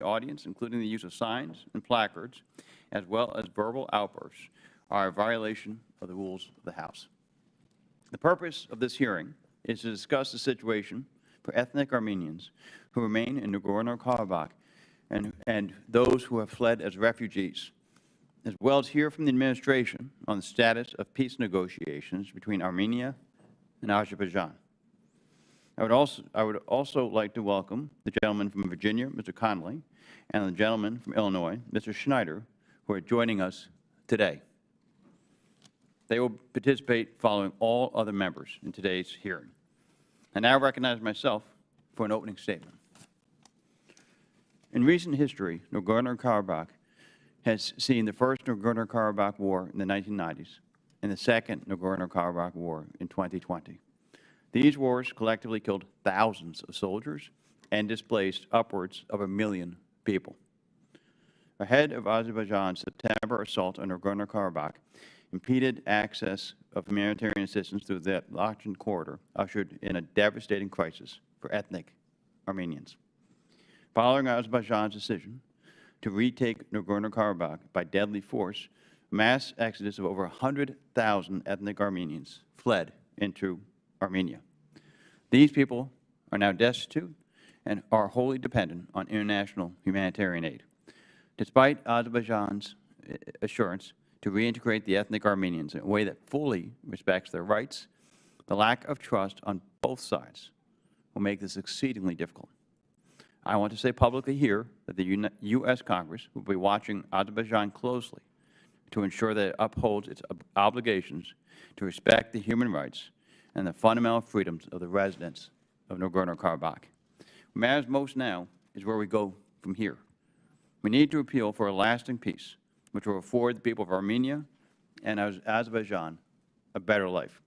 audience, including the use of signs and placards, as well as verbal outbursts, are a violation of the rules of the House. The purpose of this hearing is to discuss the situation for ethnic Armenians who remain in Nagorno Karabakh and those who have fled as refugees, as well as hear from the administration on the status of peace negotiations between Armenia and Azerbaijan. I would also like to welcome the gentleman from Virginia, Mr. Connolly, and the gentleman from Illinois, Mr. Schneider, who are joining us today. They will participate following all other members in today's hearing. I now recognize myself for an opening statement. In recent history, Nagorno-Karabakh has seen the first Nagorno-Karabakh War in the 1990s and the second Nagorno-Karabakh War in 2020. These wars collectively killed thousands of soldiers and displaced upwards of 1 million people. Ahead of Azerbaijan's September assault on Nagorno-Karabakh, impeded access of humanitarian assistance through the Lachin corridor ushered in a devastating crisis for ethnic Armenians. Following Azerbaijan's decision to retake Nagorno-Karabakh by deadly force, a mass exodus of over 100,000 ethnic Armenians fled into Armenia. These people are now destitute and are wholly dependent on international humanitarian aid. Despite Azerbaijan's assurance to reintegrate the ethnic Armenians in a way that fully respects their rights, the lack of trust on both sides will make this exceedingly difficult. I want to say publicly here that the U.S. Congress will be watching Azerbaijan closely to ensure that it upholds its obligations to respect the human rights and the fundamental freedoms of the residents of Nagorno-Karabakh. What matters most now is where we go from here. We need to appeal for a lasting peace, which will afford the people of Armenia and Azerbaijan a better life.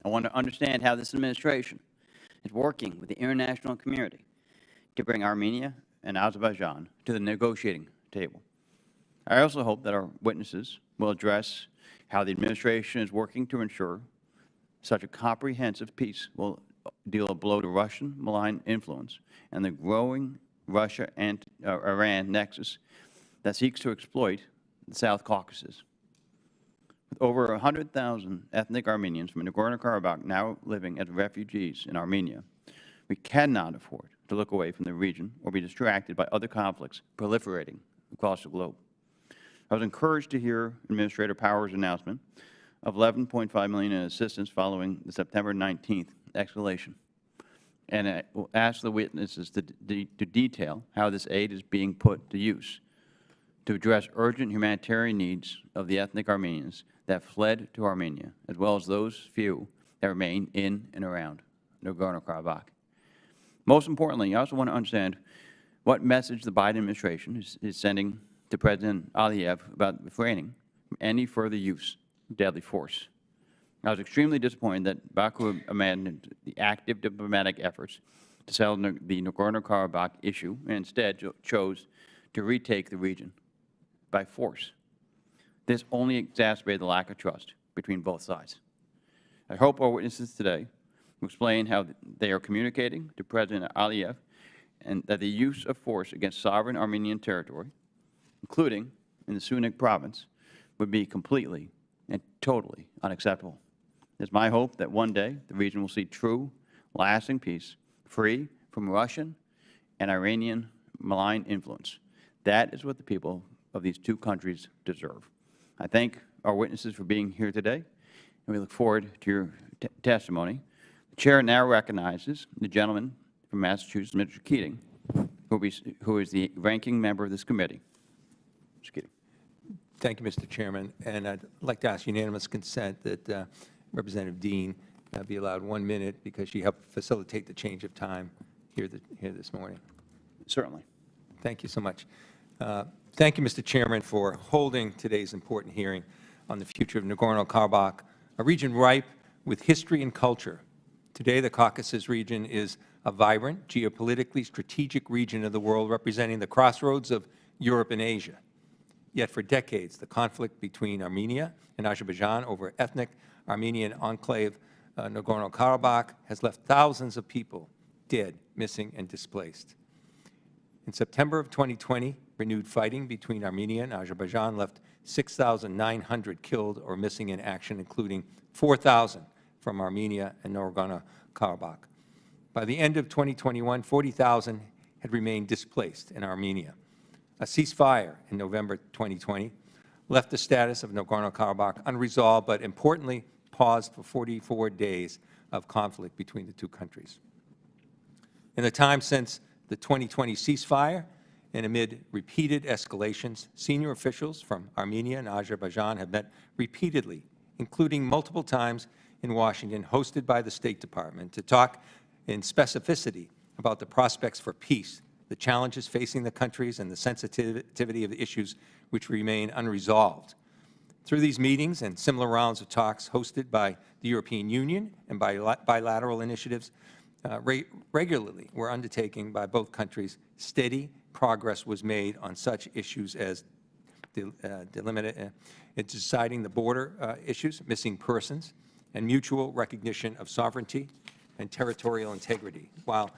I want to understand how this administration is working with the international community to bring Armenia and Azerbaijan to the negotiating table. I also hope that our witnesses will address how the administration is working to ensure such a comprehensive peace will deal a blow to Russian malign influence and the growing Russia and Iran nexus that seeks to exploit the South Caucasus. With over 100,000 ethnic Armenians from Nagorno-Karabakh now living as refugees in Armenia, we cannot afford to look away from the region or be distracted by other conflicts proliferating across the globe. I was encouraged to hear Administrator Power's announcement of $11.5 million in assistance following the September 19th escalation. And I will ask the witnesses to detail how this aid is being put to use to address urgent humanitarian needs of the ethnic Armenians that fled to Armenia, as well as those few that remain in and around Nagorno-Karabakh. Most importantly, I also want to understand what message the Biden administration is sending to President Aliyev about refraining from any further use of deadly force. I was extremely disappointed that Baku abandoned the active diplomatic efforts to settle the Nagorno-Karabakh issue and instead chose to retake the region by force. This only exacerbated the lack of trust between both sides. I hope our witnesses today will explain how they are communicating to President Aliyev and that the use of force against sovereign Armenian territory, including in the Sunak province, would be completely and totally unacceptable. It is my hope that one day the region will see true, lasting peace, free from Russian and Iranian malign influence. That is what the people of these two countries deserve. I thank our witnesses for being here today, and we look forward to your testimony. The Chair now recognizes the gentleman from Massachusetts, Mr. Keating, who is the ranking member of this committee. Mr. Keating. Thank you, Mr. Chairman. And I'd like to ask unanimous consent that Representative Dean be allowed 1 minute because she helped facilitate the change of time here this morning. Certainly. Thank you so much. Thank you, Mr. Chairman, for holding today's important hearing on the future of Nagorno-Karabakh, a region ripe with history and culture. Today, the Caucasus region is a vibrant, geopolitically strategic region of the world representing the crossroads of Europe and Asia. Yet for decades, the conflict between Armenia and Azerbaijan over ethnic Armenian enclave Nagorno-Karabakh has left thousands of people dead, missing, and displaced. In September of 2020, renewed fighting between Armenia and Azerbaijan left 6,900 killed or missing in action, including 4,000 from Armenia and Nagorno-Karabakh. By the end of 2021, 40,000 had remained displaced in Armenia. A ceasefire in November 2020 left the status of Nagorno-Karabakh unresolved, but importantly, paused for 44 days of conflict between the two countries. In the time since the 2020 ceasefire, and amid repeated escalations, senior officials from Armenia and Azerbaijan have met repeatedly, including multiple times in Washington, hosted by the State Department, to talk in specificity about the prospects for peace, the challenges facing the countries, and the sensitivity of the issues which remain unresolved. Through these meetings and similar rounds of talks hosted by the European Union and by bilateral initiatives regularly were undertaken by both countries, steady progress was made on such issues as deciding the border issues, missing persons, and mutual recognition of sovereignty and territorial integrity. While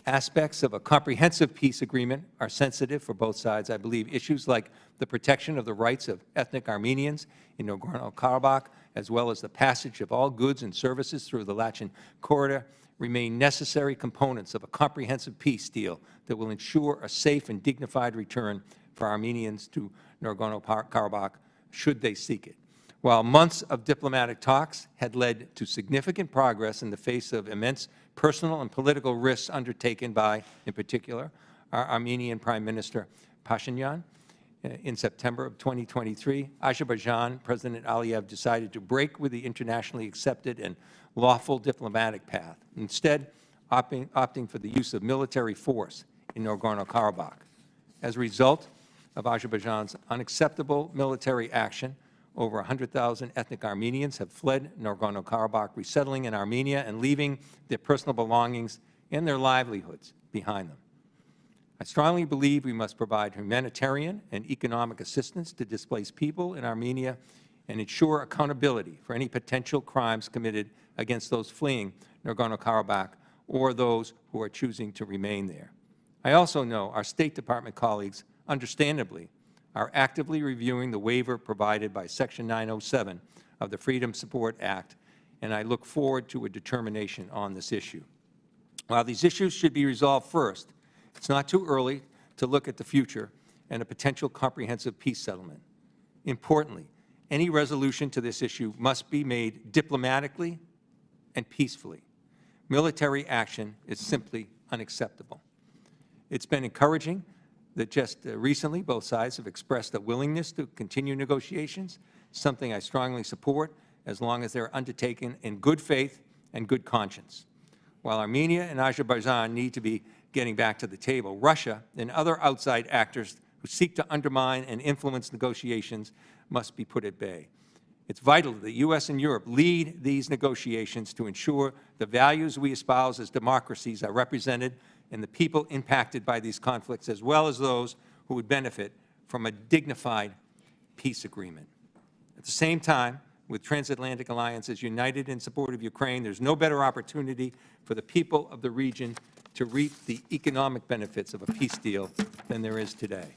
aspects of a comprehensive peace agreement are sensitive for both sides, I believe issues like the protection of the rights of ethnic Armenians in Nagorno-Karabakh, as well as the passage of all goods and services through the Lachin corridor, remain necessary components of a comprehensive peace deal that will ensure a safe and dignified return for Armenians to Nagorno-Karabakh should they seek it. While months of diplomatic talks had led to significant progress in the face of immense personal and political risks undertaken by, in particular, our Armenian Prime Minister Pashinyan, in September of 2023, Azerbaijan President Aliyev decided to break with the internationally accepted and lawful diplomatic path, instead opting for the use of military force in Nagorno-Karabakh. As a result of Azerbaijan's unacceptable military action, over 100,000 ethnic Armenians have fled Nagorno-Karabakh, resettling in Armenia and leaving their personal belongings and their livelihoods behind them. I strongly believe we must provide humanitarian and economic assistance to displaced people in Armenia and ensure accountability for any potential crimes committed against those fleeing Nagorno-Karabakh or those who are choosing to remain there. I also know our State Department colleagues, understandably, are actively reviewing the waiver provided by Section 907 of the Freedom Support Act, and I look forward to a determination on this issue. While these issues should be resolved first, it's not too early to look at the future and a potential comprehensive peace settlement. Importantly, any resolution to this issue must be made diplomatically and peacefully. Military action is simply unacceptable. It's been encouraging that just recently both sides have expressed a willingness to continue negotiations, something I strongly support as long as they're undertaken in good faith and good conscience. While Armenia and Azerbaijan need to be getting back to the table, Russia and other outside actors who seek to undermine and influence negotiations must be put at bay. It's vital that the U.S. and Europe lead these negotiations to ensure the values we espouse as democracies are represented and the people impacted by these conflicts, as well as those who would benefit from a dignified peace agreement. At the same time, with transatlantic alliances united in support of Ukraine, there's no better opportunity for the people of the region to reap the economic benefits of a peace deal than there is today.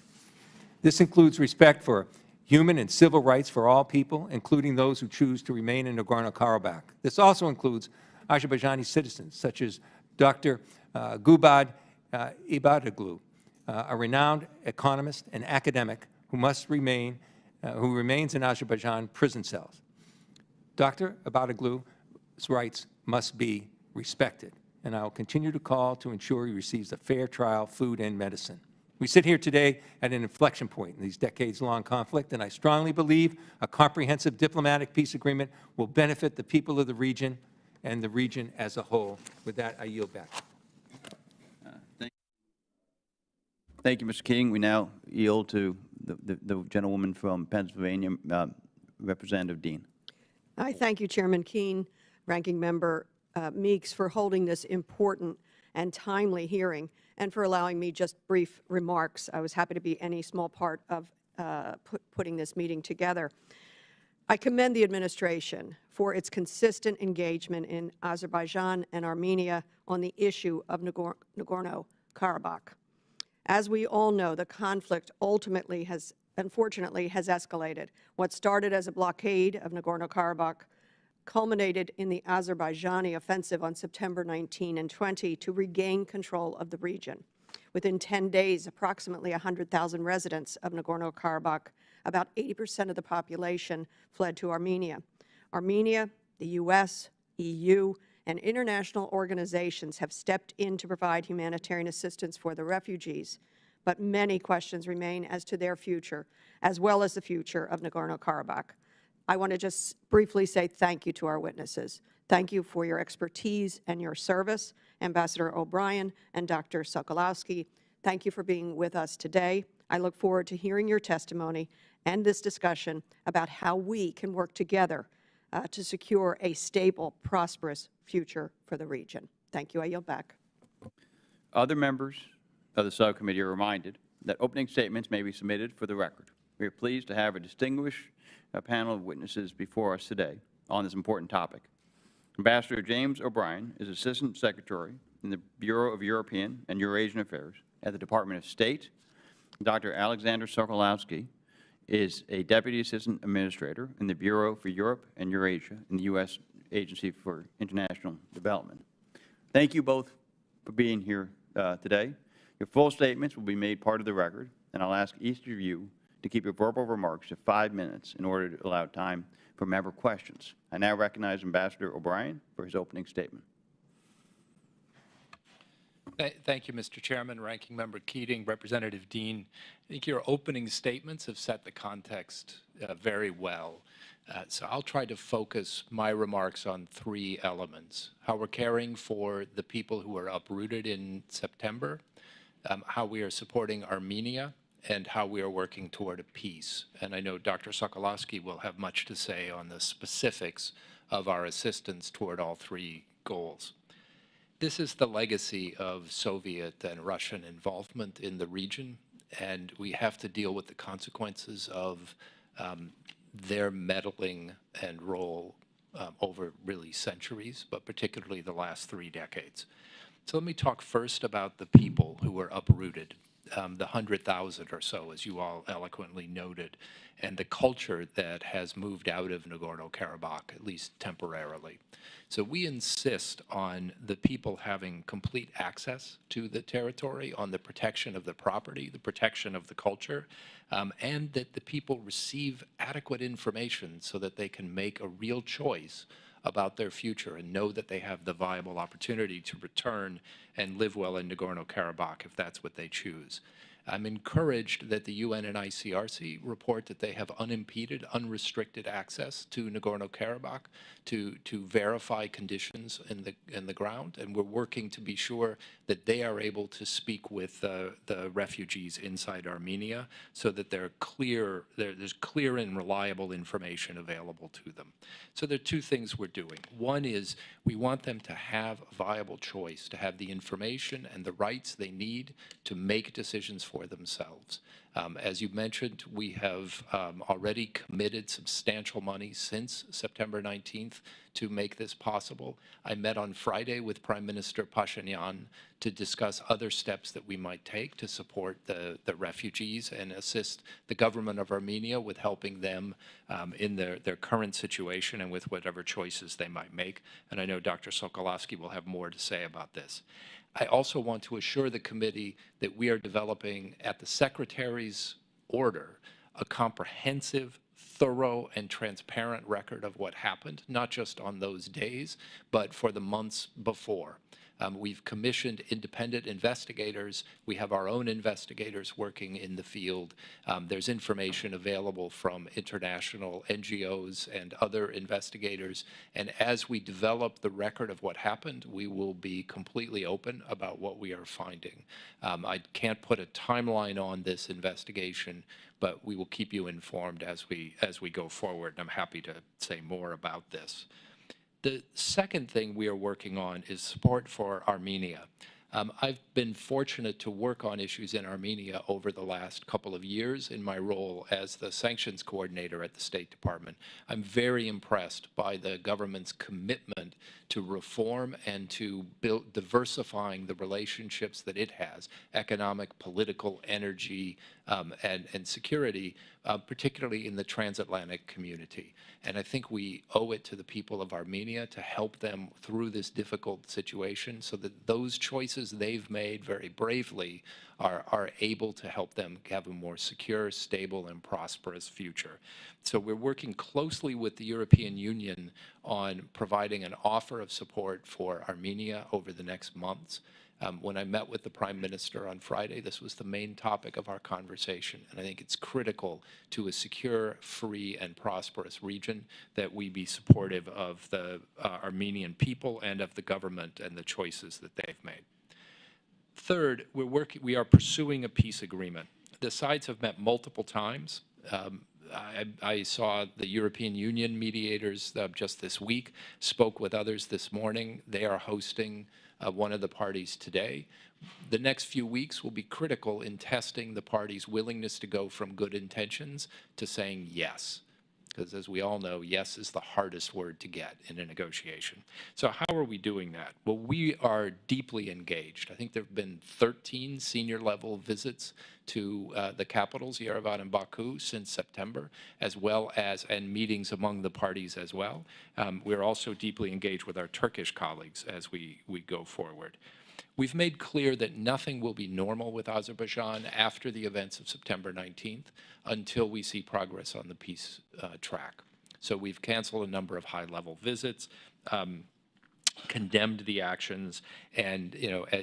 This includes respect for human and civil rights for all people, including those who choose to remain in Nagorno-Karabakh. This also includes Azerbaijani citizens, such as Dr. Gubad Ibadoglu, a renowned economist and academic who remains in Azerbaijan prison cells. Dr. Ibadoglu's rights must be respected, and I will continue to call to ensure he receives a fair trial, food, and medicine. We sit here today at an inflection point in these decades-long conflict, and I strongly believe a comprehensive diplomatic peace agreement will benefit the people of the region and the region as a whole. With that, I yield back. Thank you, Mr. King. We now yield to the gentlewoman from Pennsylvania, Representative Dean. I thank you, Chairman Keene, Ranking Member Meeks, for holding this important and timely hearing and for allowing me just brief remarks. I was happy to be any small part of putting this meeting together. I commend the administration for its consistent engagement in Azerbaijan and Armenia on the issue of Nagorno-Karabakh. As we all know, the conflict ultimately unfortunately, has escalated. What started as a blockade of Nagorno-Karabakh culminated in the Azerbaijani offensive on September 19 and 20 to regain control of the region. Within 10 days, approximately 100,000 residents of Nagorno-Karabakh, about 80% of the population, fled to Armenia. Armenia, the U.S., EU, and international organizations have stepped in to provide humanitarian assistance for the refugees, but many questions remain as to their future, as well as the future of Nagorno-Karabakh. I want to just briefly say thank you to our witnesses. Thank you for your expertise and your service, Ambassador O'Brien and Dr. Sokolowski. Thank you for being with us today. I look forward to hearing your testimony and this discussion about how we can work together to secure a stable, prosperous future for the region. Thank you. I yield back. Other members of the subcommittee are reminded that opening statements may be submitted for the record. We are pleased to have a distinguished panel of witnesses before us today on this important topic. Ambassador James O'Brien is Assistant Secretary in the Bureau of European and Eurasian Affairs at the Department of State. Dr. Alexander Sokolowski is a Deputy Assistant Administrator in the Bureau for Europe and Eurasia in the U.S. Agency for International Development. Thank you both for being here today. Your full statements will be made part of the record, and I'll ask each of you to keep your verbal remarks to 5 minutes in order to allow time for member questions. I now recognize Ambassador O'Brien for his opening statement. Thank you, Mr. Chairman, Ranking Member Keating, Representative Dean. I think your opening statements have set the context very well. So I'll try to focus my remarks on 3 elements: how we're caring for the people who were uprooted in September, how we are supporting Armenia, and how we are working toward a peace. And I know Dr. Sokolowski will have much to say on the specifics of our assistance toward all 3 goals. This is the legacy of Soviet and Russian involvement in the region, and we have to deal with the consequences of their meddling and role over really centuries, but particularly the last 3 decades. So let me talk first about the people who were uprooted, the 100,000 or so, as you all eloquently noted, and the culture that has moved out of Nagorno-Karabakh, at least temporarily. So we insist on the people having complete access to the territory, on the protection of the property, the protection of the culture, and that the people receive adequate information so that they can make a real choice about their future and know that they have the viable opportunity to return and live well in Nagorno-Karabakh if that's what they choose. I'm encouraged that the UN and ICRC report that they have unimpeded, unrestricted access to Nagorno-Karabakh to verify conditions in the ground, and we're working to be sure that they are able to speak with the refugees inside Armenia so that there's clear and reliable information available to them. So there are 2 things we're doing. One is we want them to have a viable choice, to have the information and the rights they need to make decisions for themselves. As you mentioned, we have already committed substantial money since September 19th to make this possible. I met on Friday with Prime Minister Pashinyan to discuss other steps that we might take to support the refugees and assist the government of Armenia with helping them in their current situation and with whatever choices they might make. And I know Dr. Sokolowski will have more to say about this. I also want to assure the committee that we are developing, at the Secretary's order, a comprehensive, thorough, and transparent record of what happened, not just on those days, but for the months before. We've commissioned independent investigators. We have our own investigators working in the field. There's information available from international NGOs and other investigators. And as we develop the record of what happened, we will be completely open about what we are finding. I can't put a timeline on this investigation, but we will keep you informed as we go forward. And I'm happy to say more about this. The second thing we are working on is support for Armenia. I've been fortunate to work on issues in Armenia over the last couple of years in my role as the sanctions coordinator at the State Department. I'm very impressed by the government's commitment to reform and to diversifying the relationships that it has, economic, political, energy, and security, particularly in the transatlantic community. And I think we owe it to the people of Armenia to help them through this difficult situation so that those choices they've made very bravely are able to help them have a more secure, stable, and prosperous future. So we're working closely with the European Union on providing an offer of support for Armenia over the next months. When I met with the Prime Minister on Friday, this was the main topic of our conversation, and I think it's critical to a secure, free, and prosperous region that we be supportive of the Armenian people and of the government and the choices that they've made. Third, we are pursuing a peace agreement. The sides have met multiple times. I saw the European Union mediators just this week, spoke with others this morning. They are hosting one of the parties today. The next few weeks will be critical in testing the parties' willingness to go from good intentions to saying yes. Because as we all know, yes is the hardest word to get in a negotiation. So how are we doing that? Well, we are deeply engaged. I think there have been 13 senior-level visits to the capitals, Yerevan and Baku, since September, as well as, and meetings among the parties as well. We're also deeply engaged with our Turkish colleagues as we go forward. We've made clear that nothing will be normal with Azerbaijan after the events of September 19th until we see progress on the peace track. So we've canceled a number of high-level visits, condemned the actions, and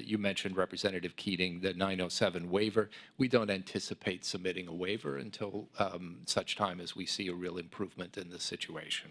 you mentioned, Representative Keating, the 907 waiver. We don't anticipate submitting a waiver until such time as we see a real improvement in the situation.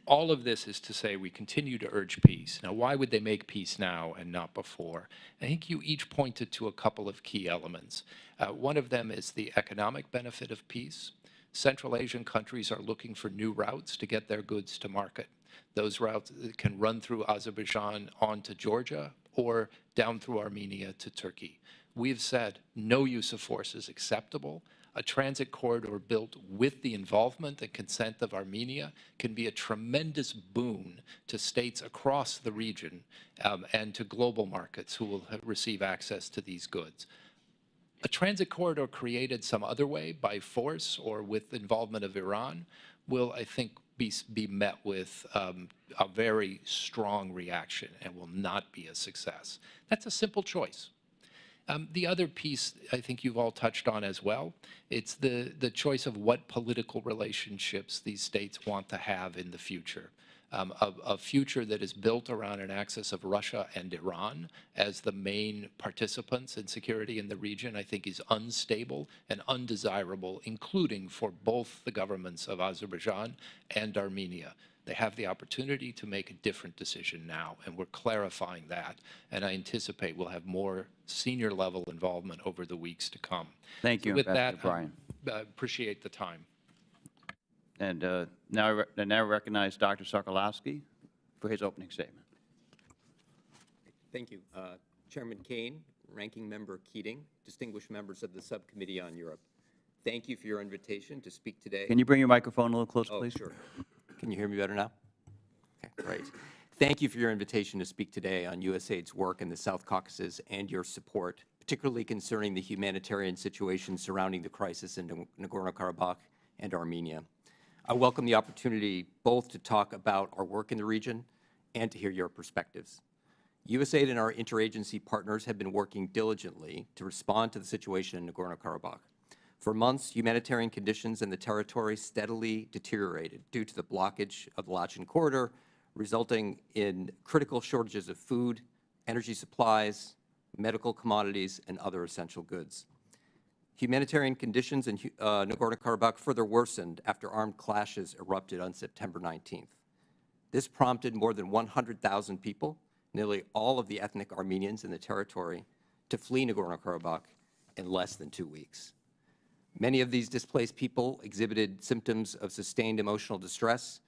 All of this is to say we continue to urge peace. Now, why would they make peace now and not before? I think you each pointed to a couple of key elements. One of them is the economic benefit of peace. Central Asian countries are looking for new routes to get their goods to market. Those routes can run through Azerbaijan on to Georgia or down through Armenia to Turkey. We've said no use of force is acceptable. A transit corridor built with the involvement and consent of Armenia can be a tremendous boon to states across the region and to global markets who will receive access to these goods. A transit corridor created some other way by force or with involvement of Iran will, I think, be met with a very strong reaction and will not be a success. That's a simple choice. The other piece I think you've all touched on as well, it's the choice of what political relationships these states want to have in the future. A future that is built around an axis of Russia and Iran as the main participants in security in the region, I think is unstable and undesirable, including for both the governments of Azerbaijan and Armenia. They have the opportunity to make a different decision now, and we're clarifying that. And I anticipate we'll have more senior-level involvement over the weeks to come. Thank you, with Ambassador that, Bryan. I appreciate the time. And now I recognize Dr. Sokolowski for his opening statement. Thank you. Chairman Kane, Ranking Member Keating, distinguished members of the Subcommittee on Europe, thank you for your invitation to speak today. Can you bring your microphone a little closer, Oh, please? sure. Can you hear me better now? Okay, great. Thank you for your invitation to speak today on USAID's work in the South Caucasus and your support, particularly concerning the humanitarian situation surrounding the crisis in Nagorno Karabakh and Armenia. I welcome the opportunity both to talk about our work in the region and to hear your perspectives. USAID and our interagency partners have been working diligently to respond to the situation in Nagorno Karabakh. For months, humanitarian conditions in the territory steadily deteriorated due to the blockage of the Lachin corridor, resulting in critical shortages of food, energy supplies, medical commodities, and other essential goods. Humanitarian conditions in Nagorno-Karabakh further worsened after armed clashes erupted on September 19th. This prompted more than 100,000 people, nearly all of the ethnic Armenians in the territory, to flee Nagorno-Karabakh in less than 2 weeks. Many of these displaced people exhibited symptoms of sustained emotional distress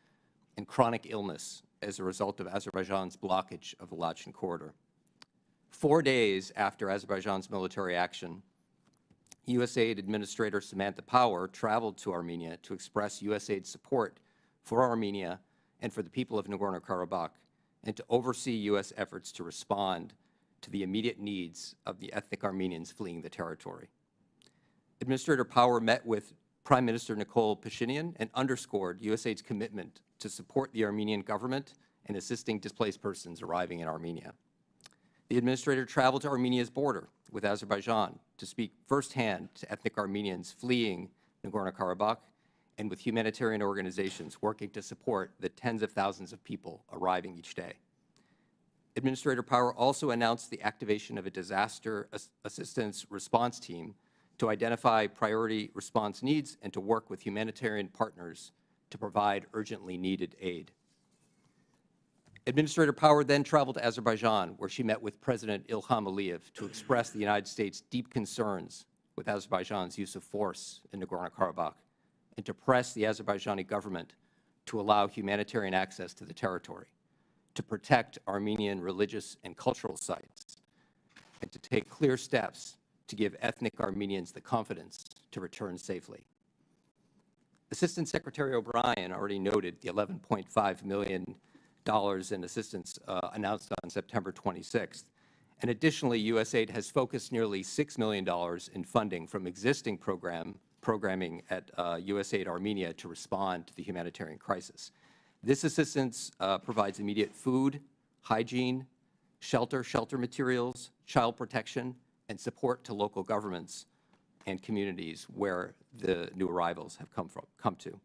and chronic illness as a result of Azerbaijan's blockage of the Lachin corridor. 4 days after Azerbaijan's military action, USAID Administrator Samantha Power traveled to Armenia to express USAID's support for Armenia and for the people of Nagorno-Karabakh, and to oversee U.S. efforts to respond to the immediate needs of the ethnic Armenians fleeing the territory. Administrator Power met with Prime Minister Nikol Pashinyan and underscored USAID's commitment to support the Armenian government in assisting displaced persons arriving in Armenia. The administrator traveled to Armenia's border with Azerbaijan to speak firsthand to ethnic Armenians fleeing Nagorno-Karabakh and with humanitarian organizations working to support the tens of thousands of people arriving each day. Administrator Power also announced the activation of a disaster assistance response team to identify priority response needs and to work with humanitarian partners to provide urgently needed aid. Administrator Power then traveled to Azerbaijan, where she met with President Ilham Aliyev to express the United States' deep concerns with Azerbaijan's use of force in Nagorno-Karabakh, and to press the Azerbaijani government to allow humanitarian access to the territory, to protect Armenian religious and cultural sites, and to take clear steps to give ethnic Armenians the confidence to return safely. Assistant Secretary O'Brien already noted the $11.5 million in assistance announced on September 26th. And additionally, USAID has focused nearly $6 million in funding from existing programming at USAID Armenia to respond to the humanitarian crisis. This assistance provides immediate food, hygiene, shelter materials, child protection, and support to local governments and communities where the new arrivals have come to.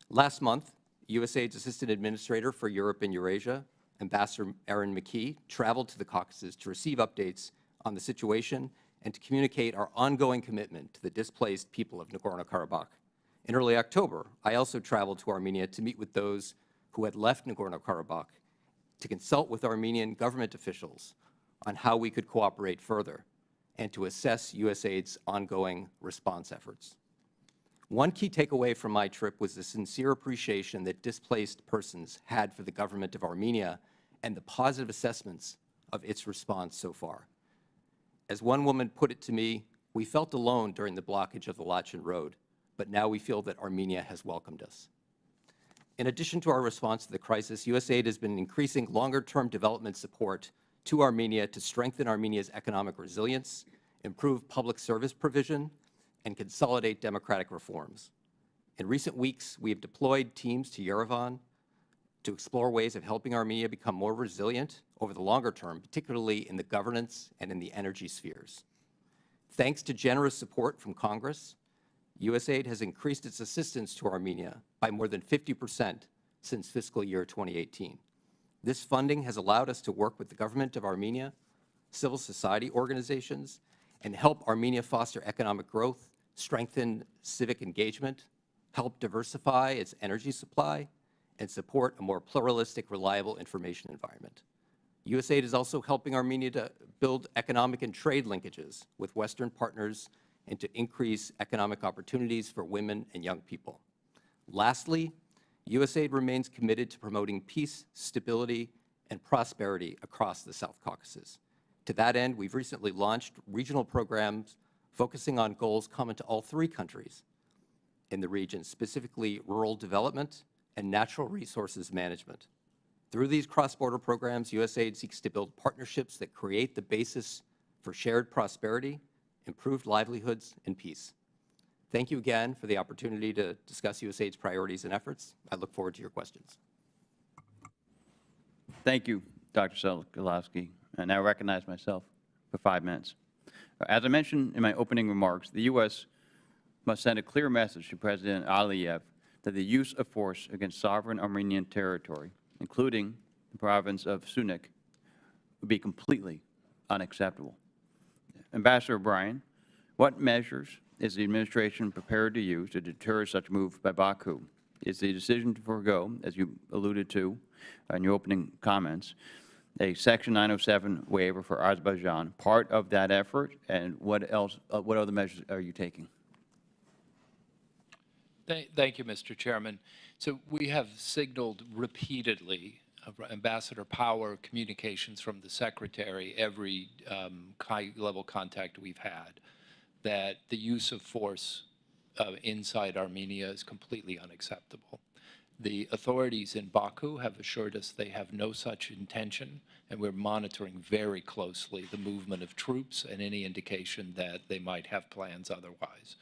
Last month, USAID's Assistant Administrator for Europe and Eurasia, Ambassador Erin McKee, traveled to the Caucasus to receive updates on the situation and to communicate our ongoing commitment to the displaced people of Nagorno-Karabakh. In early October, I also traveled to Armenia to meet with those who had left Nagorno-Karabakh, to consult with Armenian government officials on how we could cooperate further, and to assess USAID's ongoing response efforts. One key takeaway from my trip was the sincere appreciation that displaced persons had for the government of Armenia and the positive assessments of its response so far. As one woman put it to me, we felt alone during the blockage of the Lachen Road, but now we feel that Armenia has welcomed us. In addition to our response to the crisis, USAID has been increasing longer-term development support to Armenia to strengthen Armenia's economic resilience, improve public service provision, and consolidate democratic reforms. In recent weeks, we have deployed teams to Yerevan to explore ways of helping Armenia become more resilient over the longer term, particularly in the governance and in the energy spheres. Thanks to generous support from Congress, USAID has increased its assistance to Armenia by more than 50% since fiscal year 2018. This funding has allowed us to work with the government of Armenia, civil society organizations, and help Armenia foster economic growth, strengthen civic engagement, help diversify its energy supply, and support a more pluralistic, reliable information environment. USAID is also helping Armenia to build economic and trade linkages with Western partners and to increase economic opportunities for women and young people. Lastly, USAID remains committed to promoting peace, stability, and prosperity across the South Caucasus. To that end, we've recently launched regional programs focusing on goals common to all three countries in the region, specifically rural development and natural resources management. Through these cross-border programs, USAID seeks to build partnerships that create the basis for shared prosperity, improved livelihoods, and peace. Thank you again for the opportunity to discuss USAID's priorities and efforts. I look forward to your questions. Thank you, Dr. Selkolowski. And I recognize myself for 5 minutes. As I mentioned in my opening remarks, the U.S. must send a clear message to President Aliyev that the use of force against sovereign Armenian territory, including the province of Sunak, would be completely unacceptable. Ambassador O'Brien, what measures is the administration prepared to use to deter such move by Baku? Is the decision to forego, as you alluded to in your opening comments, a Section 907 waiver for Azerbaijan part of that effort, and what else? What other measures are you taking? Thank you, Mr. Chairman. So we have signaled repeatedly Ambassador Power communications from the Secretary, every high-level contact we've had, that the use of force inside Armenia is completely unacceptable. The authorities in Baku have assured us they have no such intention, and we're monitoring very closely the movement of troops and any indication that they might have plans otherwise.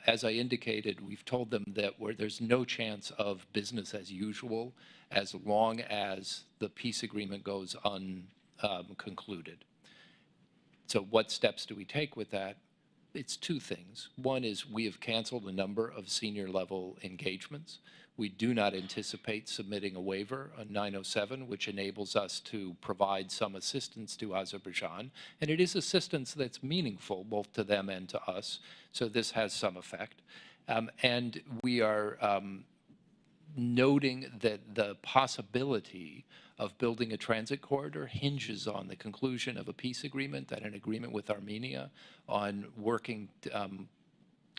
As I indicated, we've told them that there's no chance of business as usual as long as the peace agreement goes unconcluded. So what steps do we take with that? It's two things. One is we have canceled a number of senior-level engagements. We do not anticipate submitting a waiver on 907, which enables us to provide some assistance to Azerbaijan. And it is assistance that's meaningful both to them and to us, so this has some effect. And we are noting that the possibility of building a transit corridor hinges on the conclusion of a peace agreement and an agreement with Armenia on working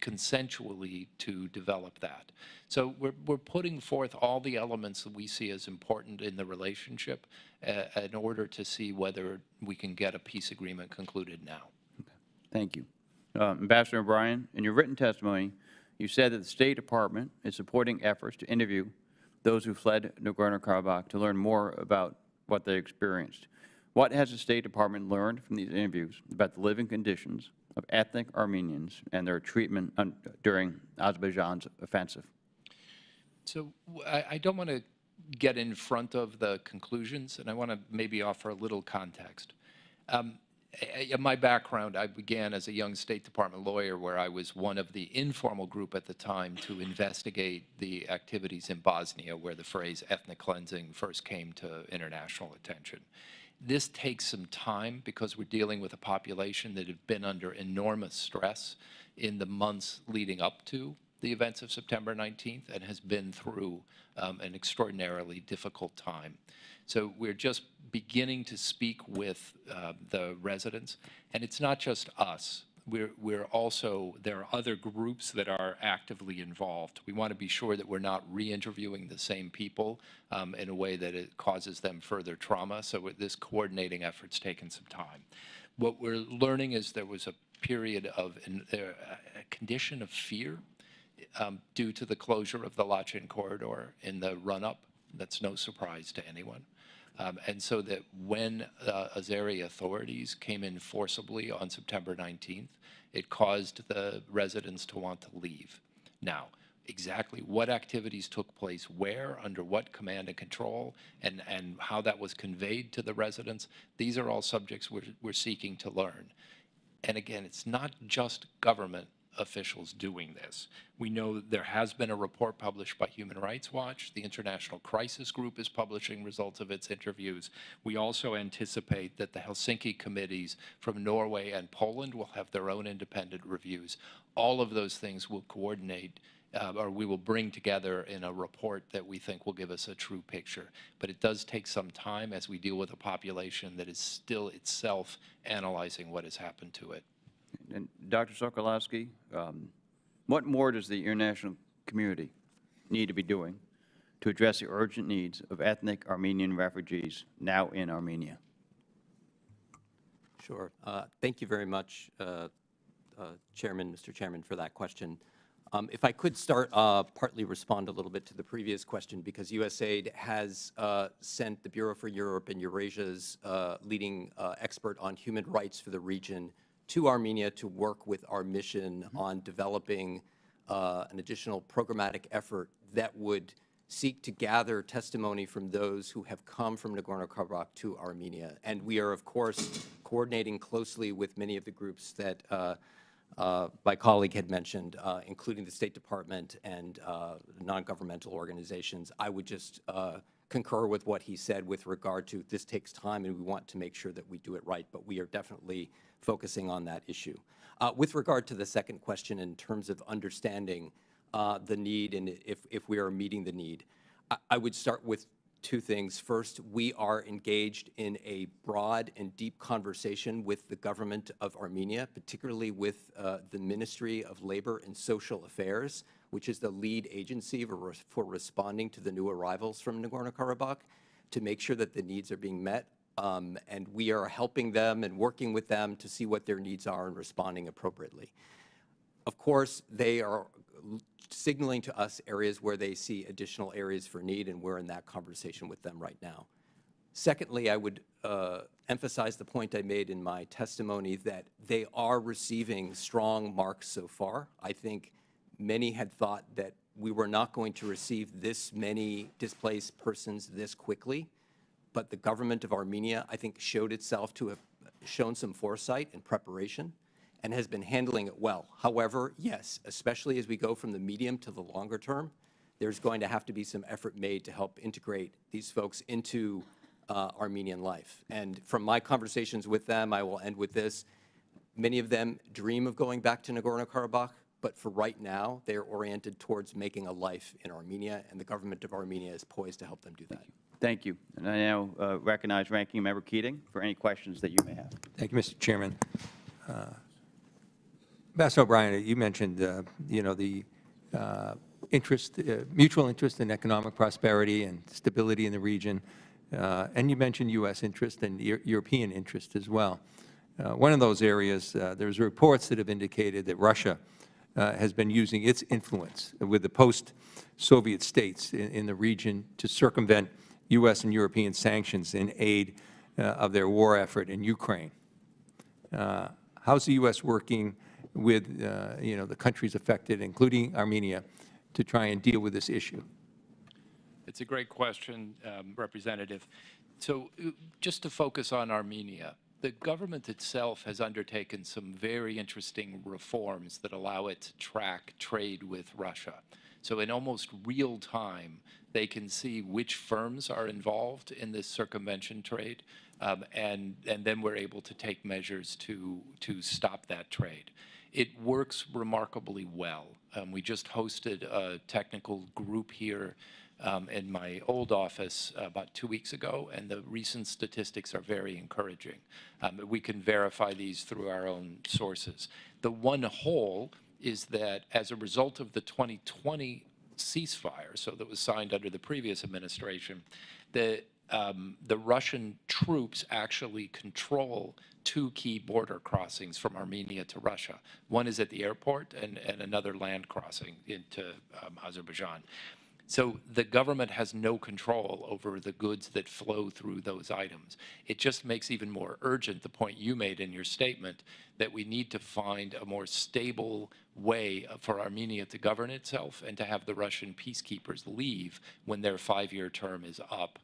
consensually to develop that. So we're putting forth all the elements that we see as important in the relationship in order to see whether we can get a peace agreement concluded now. Okay. Thank you. Ambassador O'Brien, in your written testimony, you said that the State Department is supporting efforts to interview those who fled Nagorno-Karabakh to learn more about what they experienced. What has the State Department learned from these interviews about the living conditions of ethnic Armenians and their treatment during Azerbaijan's offensive? So I don't want to get in front of the conclusions, and I want to maybe offer a little context. In my background, I began as a young State Department lawyer where I was one of the informal group at the time to investigate the activities in Bosnia where the phrase ethnic cleansing first came to international attention. This takes some time because we're dealing with a population that had been under enormous stress in the months leading up to the events of September 19th and has been through an extraordinarily difficult time. So we're just beginning to speak with the residents, and it's not just us. We're also, there are other groups that are actively involved. We want to be sure that we're not re-interviewing the same people in a way that it causes them further trauma. So this coordinating effort's taken some time. What we're learning is there was a period of a condition of fear due to the closure of the Lachin corridor in the run-up. That's no surprise to anyone. And so that when Azeri authorities came in forcibly on September 19th, it caused the residents to want to leave. Now, exactly what activities took place where, under what command and control, and how that was conveyed to the residents, these are all subjects we're seeking to learn. And again, it's not just government officials doing this. We know that there has been a report published by Human Rights Watch. The International Crisis Group is publishing results of its interviews. We also anticipate that the Helsinki committees from Norway and Poland will have their own independent reviews. All of those things will coordinate or we will bring together in a report that we think will give us a true picture. But it does take some time as we deal with a population that is still itself analyzing what has happened to it. And Dr. Sokolowski, what more does the international community need to be doing to address the urgent needs of ethnic Armenian refugees now in Armenia? Sure. Thank you very much, Mr. Chairman, for that question. If I could start, partly respond a little bit to the previous question, because USAID has sent the Bureau for Europe and Eurasia's leading expert on human rights for the region to Armenia to work with our mission on developing an additional programmatic effort that would seek to gather testimony from those who have come from Nagorno-Karabakh to Armenia. And we are, of course, coordinating closely with many of the groups that my colleague had mentioned, including the State Department and non-governmental organizations. I would just concur with what he said with regard to this takes time and we want to make sure that we do it right, but we are definitely focusing on that issue. With regard to the second question in terms of understanding the need and if we are meeting the need, I would start with two things. First, we are engaged in a broad and deep conversation with the government of Armenia, particularly with the Ministry of Labor and Social Affairs, which is the lead agency for responding to the new arrivals from Nagorno-Karabakh. to make sure that the needs are being met, and we are helping them and working with them to see what their needs are and responding appropriately. Of course, they are signaling to us areas where they see additional areas for need, and we're in that conversation with them right now. Secondly, I would emphasize the point I made in my testimony that they are receiving strong marks so far. I think many had thought that we were not going to receive this many displaced persons this quickly, but the government of Armenia, I think, showed itself to have shown some foresight and preparation and has been handling it well. However, yes, especially as we go from the medium to the longer term, there's going to have to be some effort made to help integrate these folks into Armenian life. And from my conversations with them, I will end with this. Many of them dream of going back to Nagorno Karabakh, but for right now, they are oriented towards making a life in Armenia, and the government of Armenia is poised to help them do that. Thank you. And I now recognize Ranking Member Keating for any questions that you may have. Thank you, Mr. Chairman. Ambassador O'Brien, you mentioned, the mutual interest in economic prosperity and stability in the region, and you mentioned U.S. interest and European interest as well. One of those areas, there's reports that have indicated that Russia has been using its influence with the post-Soviet states in the region to circumvent U.S. and European sanctions in aid of their war effort in Ukraine. How's the U.S. working with the countries affected, including Armenia, to try and deal with this issue? It's a great question, Representative. So just to focus on Armenia, the government itself has undertaken some very interesting reforms that allow it to track trade with Russia. So in almost real time, they can see which firms are involved in this circumvention trade, and then we're able to take measures to stop that trade. It works remarkably well. We just hosted a technical group here in my old office about 2 weeks ago, and the recent statistics are very encouraging. We can verify these through our own sources. The one hole is that as a result of the 2020 ceasefire, so that was signed under the previous administration, the Russian troops actually control 2 key border crossings from Armenia to Russia. One is at the airport and another land crossing into Azerbaijan. So the government has no control over the goods that flow through those items. It just makes even more urgent the point you made in your statement that we need to find a more stable way for Armenia to govern itself and to have the Russian peacekeepers leave when their 5-year term is up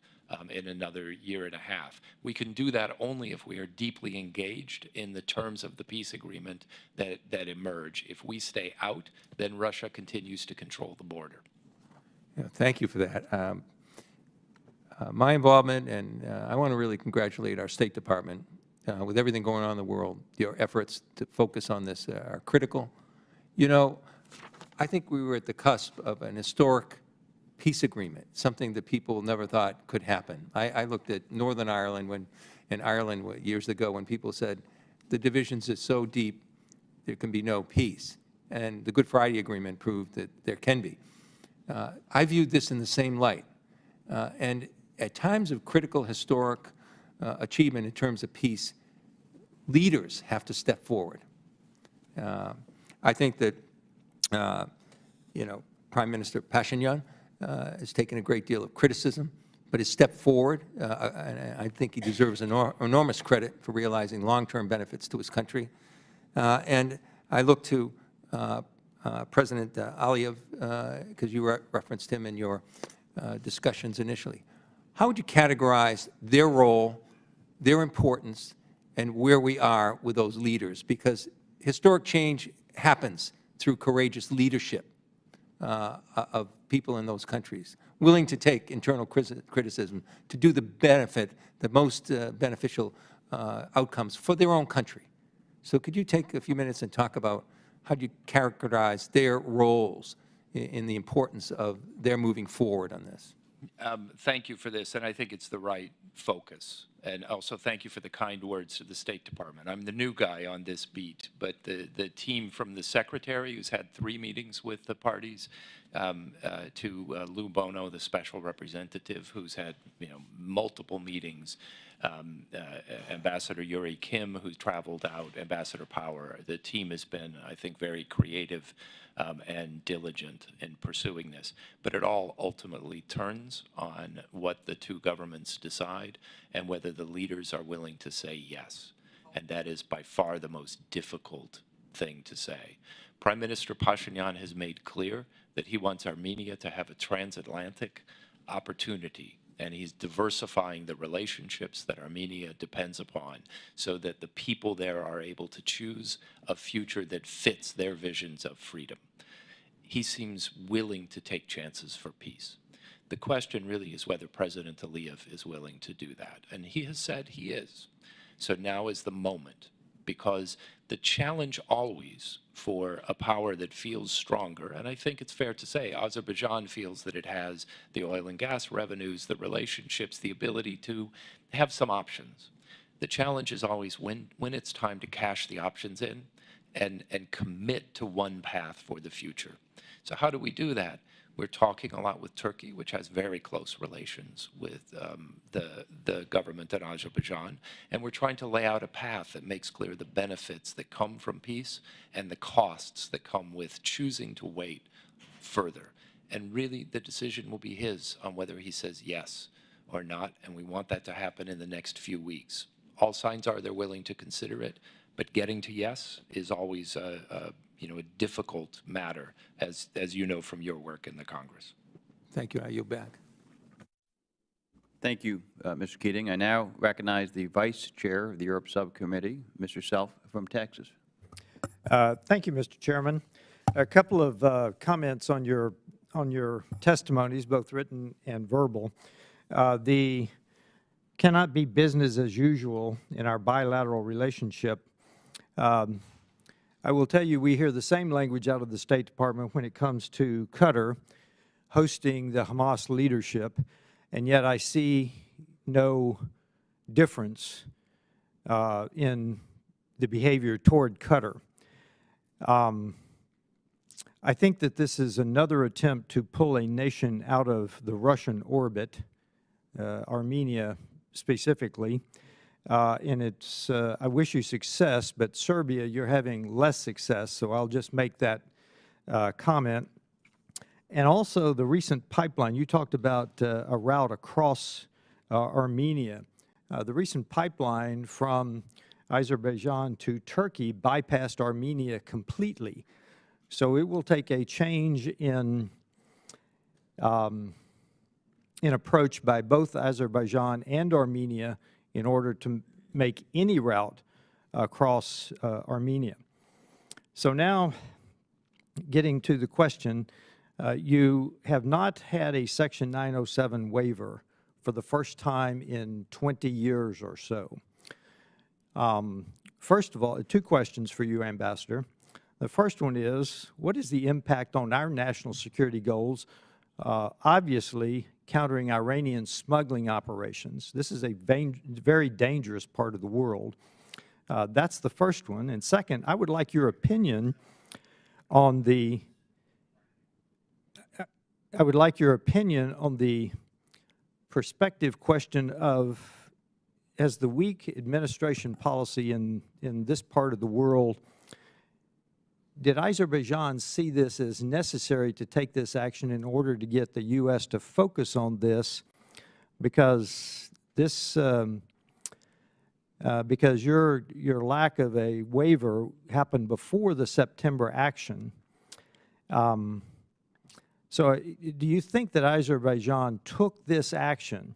in another year and a half. We can do that only if we are deeply engaged in the terms of the peace agreement that emerge. If we stay out, then Russia continues to control the border. Yeah, thank you for that. My involvement, and I want to really congratulate our State Department with everything going on in the world. Your efforts to focus on this are critical. I think we were at the cusp of an historic peace agreement, something that people never thought could happen. I looked at Northern Ireland in Ireland years ago when people said the divisions are so deep there can be no peace. And the Good Friday Agreement proved that there can be. I viewed this in the same light. And at times of critical historic achievement in terms of peace, leaders have to step forward. I think that, Prime Minister Pashinyan has taken a great deal of criticism, but has stepped forward, and I think he deserves enormous credit for realizing long-term benefits to his country. And I look to President Aliyev, because you referenced him in your discussions initially. How would you categorize their role, their importance, and where we are with those leaders? Because historic change happens through courageous leadership of people in those countries, willing to take internal criticism to do the most beneficial outcomes for their own country. So could you take a few minutes and talk about how do you characterize their roles in the importance of their moving forward on this? Thank you for this, and I think it's the right focus. And also, thank you for the kind words to the State Department. I'm the new guy on this beat, but the team from the Secretary, who's had 3 meetings with the parties, to Lou Bono, the Special Representative, who's had multiple meetings, Ambassador Yuri Kim, who's traveled out, Ambassador Power. The team has been, I think, very creative and diligent in pursuing this. But it all ultimately turns on what the 2 governments decide and whether the leaders are willing to say yes. And that is by far the most difficult thing to say. Prime Minister Pashinyan has made clear that he wants Armenia to have a transatlantic opportunity, and he's diversifying the relationships that Armenia depends upon so that the people there are able to choose a future that fits their visions of freedom. He seems willing to take chances for peace. The question really is whether President Aliyev is willing to do that, and he has said he is. So now is the moment, because the challenge always for a power that feels stronger, and I think it's fair to say Azerbaijan feels that it has the oil and gas revenues, the relationships, the ability to have some options. The challenge is always when it's time to cash the options in and commit to one path for the future. So how do we do that? We're talking a lot with Turkey, which has very close relations with the government in Azerbaijan, and we're trying to lay out a path that makes clear the benefits that come from peace and the costs that come with choosing to wait further. And really, the decision will be his on whether he says yes or not, and we want that to happen in the next few weeks. All signs are they're willing to consider it, but getting to yes is always a difficult matter, as you know from your work in the Congress. Thank you. I yield back. Thank you, Mr. Keating. I now recognize the Vice Chair of the Europe Subcommittee, Mr. Self from Texas. Thank you, Mr. Chairman. A couple of comments on your testimonies, both written and verbal. The cannot be business as usual in our bilateral relationship. I will tell you, we hear the same language out of the State Department when it comes to Qatar hosting the Hamas leadership, and yet I see no difference in the behavior toward Qatar. I think that this is another attempt to pull a nation out of the Russian orbit, Armenia specifically. And it's, I wish you success, but Serbia, you're having less success, so I'll just make that comment. And also the recent pipeline, you talked about a route across Armenia. The recent pipeline from Azerbaijan to Turkey bypassed Armenia completely. So it will take a change in approach by both Azerbaijan and Armenia in order to make any route across Armenia. So now, getting to the question, you have not had a Section 907 waiver for the first time in 20 years or so. First of all, 2 questions for you, Ambassador. The first one is, what is the impact on our national security goals? Obviously, countering Iranian smuggling operations. This is a very dangerous part of the world. That's the first one. And second, I would like your opinion on the perspective question of, as the weak administration policy in this part of the world, did Azerbaijan see this as necessary to take this action in order to get the U.S. to focus on this? Because this, because your lack of a waiver happened before the September action. So do you think that Azerbaijan took this action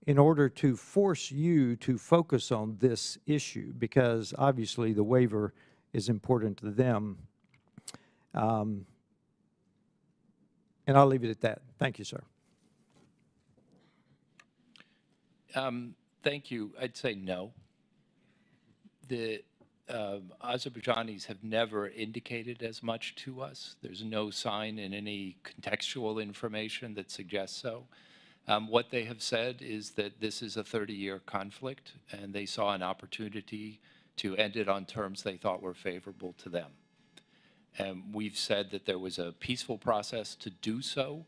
in order to force you to focus on this issue? Because obviously the waiver is important to them. And I'll leave it at that. Thank you, sir. Thank you. I'd say no. The Azerbaijanis have never indicated as much to us. There's no sign in any contextual information that suggests so. What they have said is that this is a 30-year conflict, and they saw an opportunity to end it on terms they thought were favorable to them. And we've said that there was a peaceful process to do so,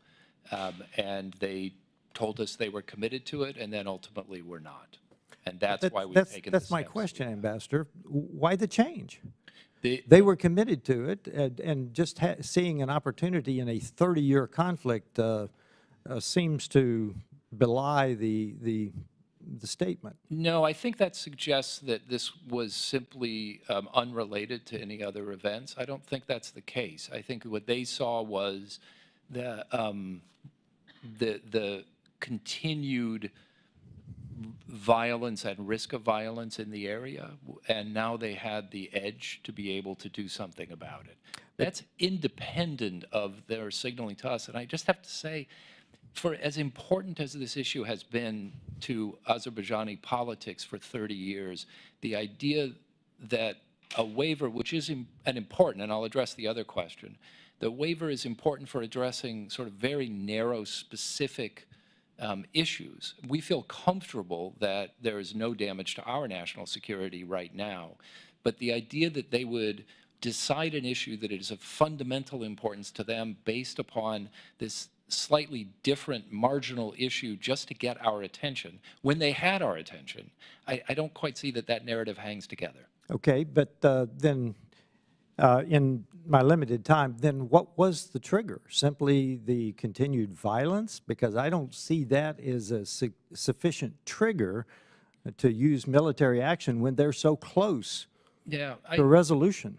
and they told us they were committed to it, and then ultimately were not. And that's why we've taken the That's my steps question, we have. Ambassador. Why the change? The- They were committed to it, and just seeing an opportunity in a 30-year conflict seems to belie the statement. No, I think that suggests that this was simply unrelated to any other events. I don't think that's the case. I think what they saw was the continued violence and risk of violence in the area, and now they had the edge to be able to do something about it. That's independent of their signaling to us. And I just have to say, for as important as this issue has been to Azerbaijani politics for 30 years, the idea that a waiver, which is an important, and I'll address the other question, the waiver is important for addressing sort of very narrow, specific issues. We feel comfortable that there is no damage to our national security right now, but the idea that they would decide an issue that is of fundamental importance to them based upon this slightly different marginal issue just to get our attention, when they had our attention, I don't quite see that that narrative hangs together. Okay, but then in my limited time, then what was the trigger? Simply the continued violence? Because I don't see that as a sufficient trigger to use military action when they're so close Yeah, to resolution.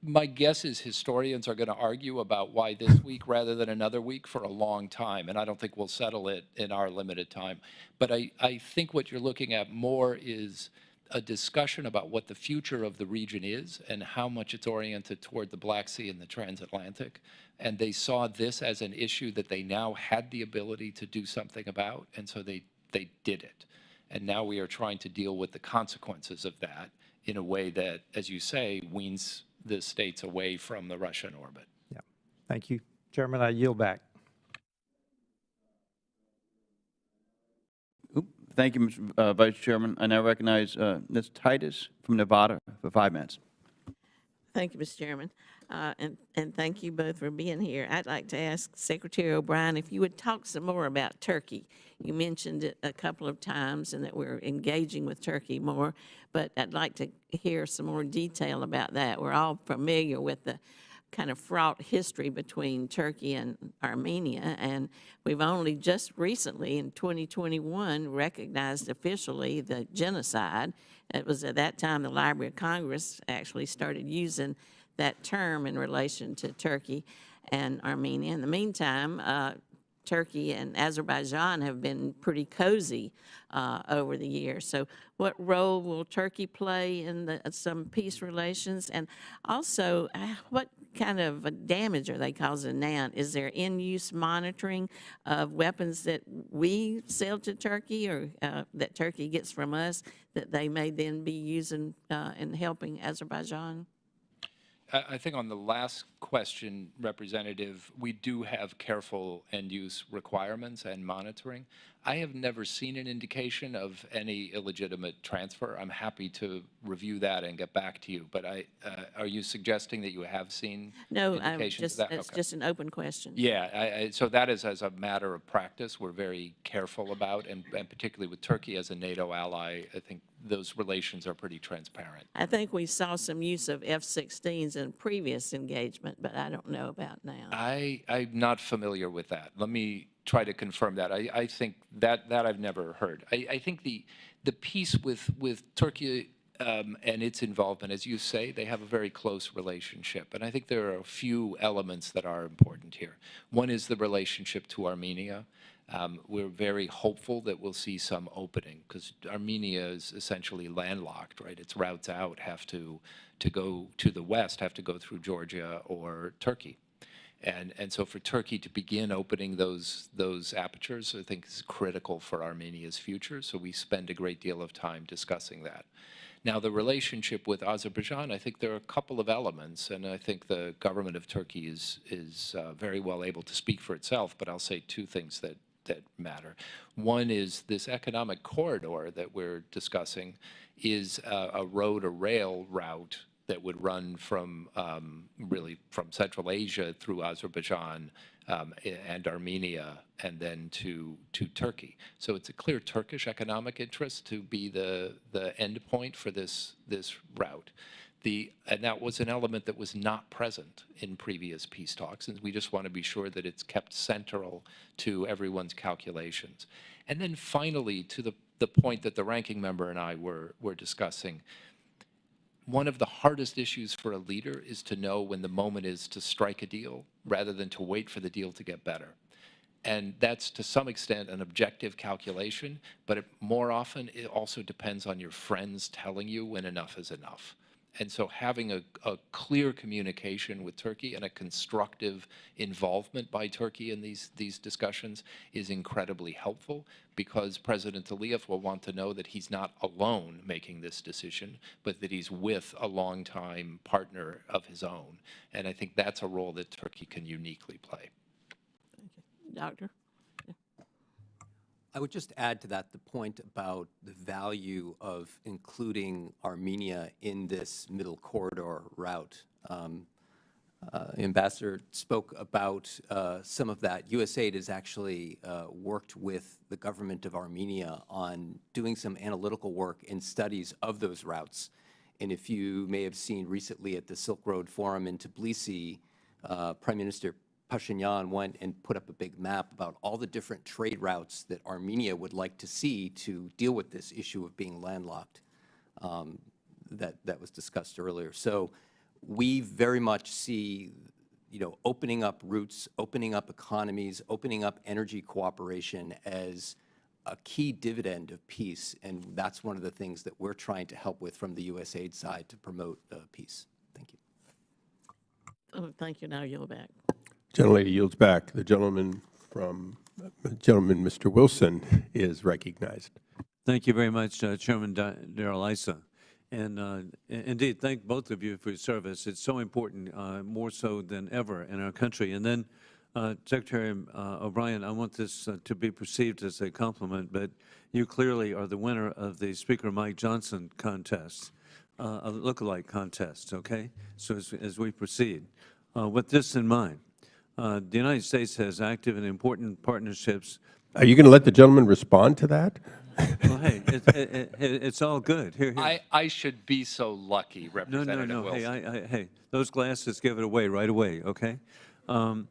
my guess is historians are going to argue about why this week rather than another week for a long time, and I don't think we'll settle it in our limited time. But I think what you're looking at more is a discussion about what the future of the region is and how much it's oriented toward the Black Sea and the transatlantic. And they saw this as an issue that they now had the ability to do something about, and so they did it. And now we are trying to deal with the consequences of that in a way that, as you say, weans the states away from the Russian orbit. Yeah. Thank you. Chairman, I yield back. Thank you, Mr. Vice Chairman. I now recognize Ms. Titus from Nevada for 5 minutes. Thank you, Mr. Chairman, and thank you both for being here. I'd like to ask Secretary O'Brien if you would talk some more about Turkey. You mentioned it a couple of times and that we're engaging with Turkey more, but I'd like to hear some more detail about that. We're all familiar with the kind of fraught history between Turkey and Armenia, and we've only just recently, in 2021, recognized officially the genocide. It was at that time the Library of Congress actually started using that term in relation to Turkey and Armenia. In the meantime, Turkey and Azerbaijan have been pretty cozy over the years. So what role will Turkey play in some peace relations? And also, what kind of damage are they causing now? Is there in-use monitoring of weapons that we sell to Turkey or that Turkey gets from us that they may then be using in helping Azerbaijan? I think on the last question, Representative, we do have careful end-use requirements and monitoring. I have never seen an indication of any illegitimate transfer. I'm happy to review that and get back to you. But are you suggesting that you have seen indications of that? It's just an open question. Yeah, so that is as a matter of practice we're very careful about, and particularly with Turkey as a NATO ally, I think those relations are pretty transparent. I think we saw some use of F-16s in previous engagement, but I don't know about now. I'm not familiar with that. Let me try to confirm that. I think that I've never heard. I think the piece with Turkey and its involvement, as you say, they have a very close relationship. And I think there are a few elements that are important here. One is the relationship to Armenia. We're very hopeful that we'll see some opening because Armenia is essentially landlocked, right? Its routes out have to go to the west, have to go through Georgia or Turkey. And so for Turkey to begin opening those apertures, I think is critical for Armenia's future. So we spend a great deal of time discussing that. Now, the relationship with Azerbaijan, I think there are a couple of elements, and I think the government of Turkey is very well able to speak for itself, but I'll say two things that that matter. One is this economic corridor that we're discussing is a road or rail route that would run from really from Central Asia through Azerbaijan and Armenia and then to Turkey. So it's a clear Turkish economic interest to be the end point for this route. And that was an element that was not present in previous peace talks, and we just want to be sure that it's kept central to everyone's calculations. And then finally, to the point that the ranking member and I were discussing, one of the hardest issues for a leader is to know when the moment is to strike a deal rather than to wait for the deal to get better. And that's to some extent an objective calculation, but more often it also depends on your friends telling you when enough is enough. And so having a clear communication with Turkey and a constructive involvement by Turkey in these discussions is incredibly helpful, because President Aliyev will want to know that he's not alone making this decision, but that he's with a longtime partner of his own. And I think that's a role that Turkey can uniquely play. Doctor? I would just add to that the point about the value of including Armenia in this middle corridor route. Ambassador spoke about some of that. USAID has actually worked with the government of Armenia on doing some analytical work and studies of those routes. And if you may have seen recently at the Silk Road Forum in Tbilisi, Prime Minister Pashinyan went and put up a big map about all the different trade routes that Armenia would like to see to deal with this issue of being landlocked that was discussed earlier. So we very much see, opening up routes, opening up economies, opening up energy cooperation as a key dividend of peace, and that's one of the things that we're trying to help with from the USAID side to promote peace. Thank you. Oh, thank you. Now you're back. Gentlelady yields back. The gentleman, Mr. Wilson, is recognized. Thank you very much, Chairman Darrell Issa. And indeed, thank both of you for your service. It's so important, more so than ever in our country. And then, Secretary O'Brien, I want this to be perceived as a compliment, but you clearly are the winner of the Speaker Mike Johnson contest, a lookalike contest, okay? So as we proceed, with this in mind, the United States has active and important partnerships. Are you going to let the gentleman respond to that? Well, hey, it's all good. Here. I should be so lucky, Representative Wilson. Hey, those glasses give it away right away, okay? The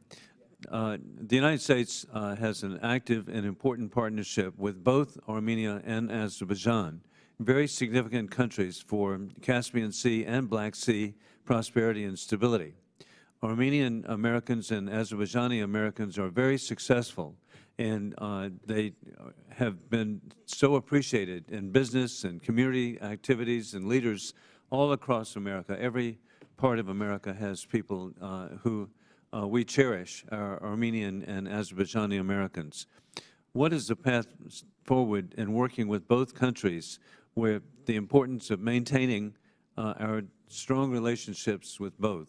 United States has an active and important partnership with both Armenia and Azerbaijan, very significant countries for Caspian Sea and Black Sea prosperity and stability. Armenian Americans and Azerbaijani Americans are very successful, and they have been so appreciated in business and community activities, and leaders all across America. Every part of America has people who we cherish, our Armenian and Azerbaijani Americans. What is the path forward in working with both countries, where the importance of maintaining our strong relationships with both?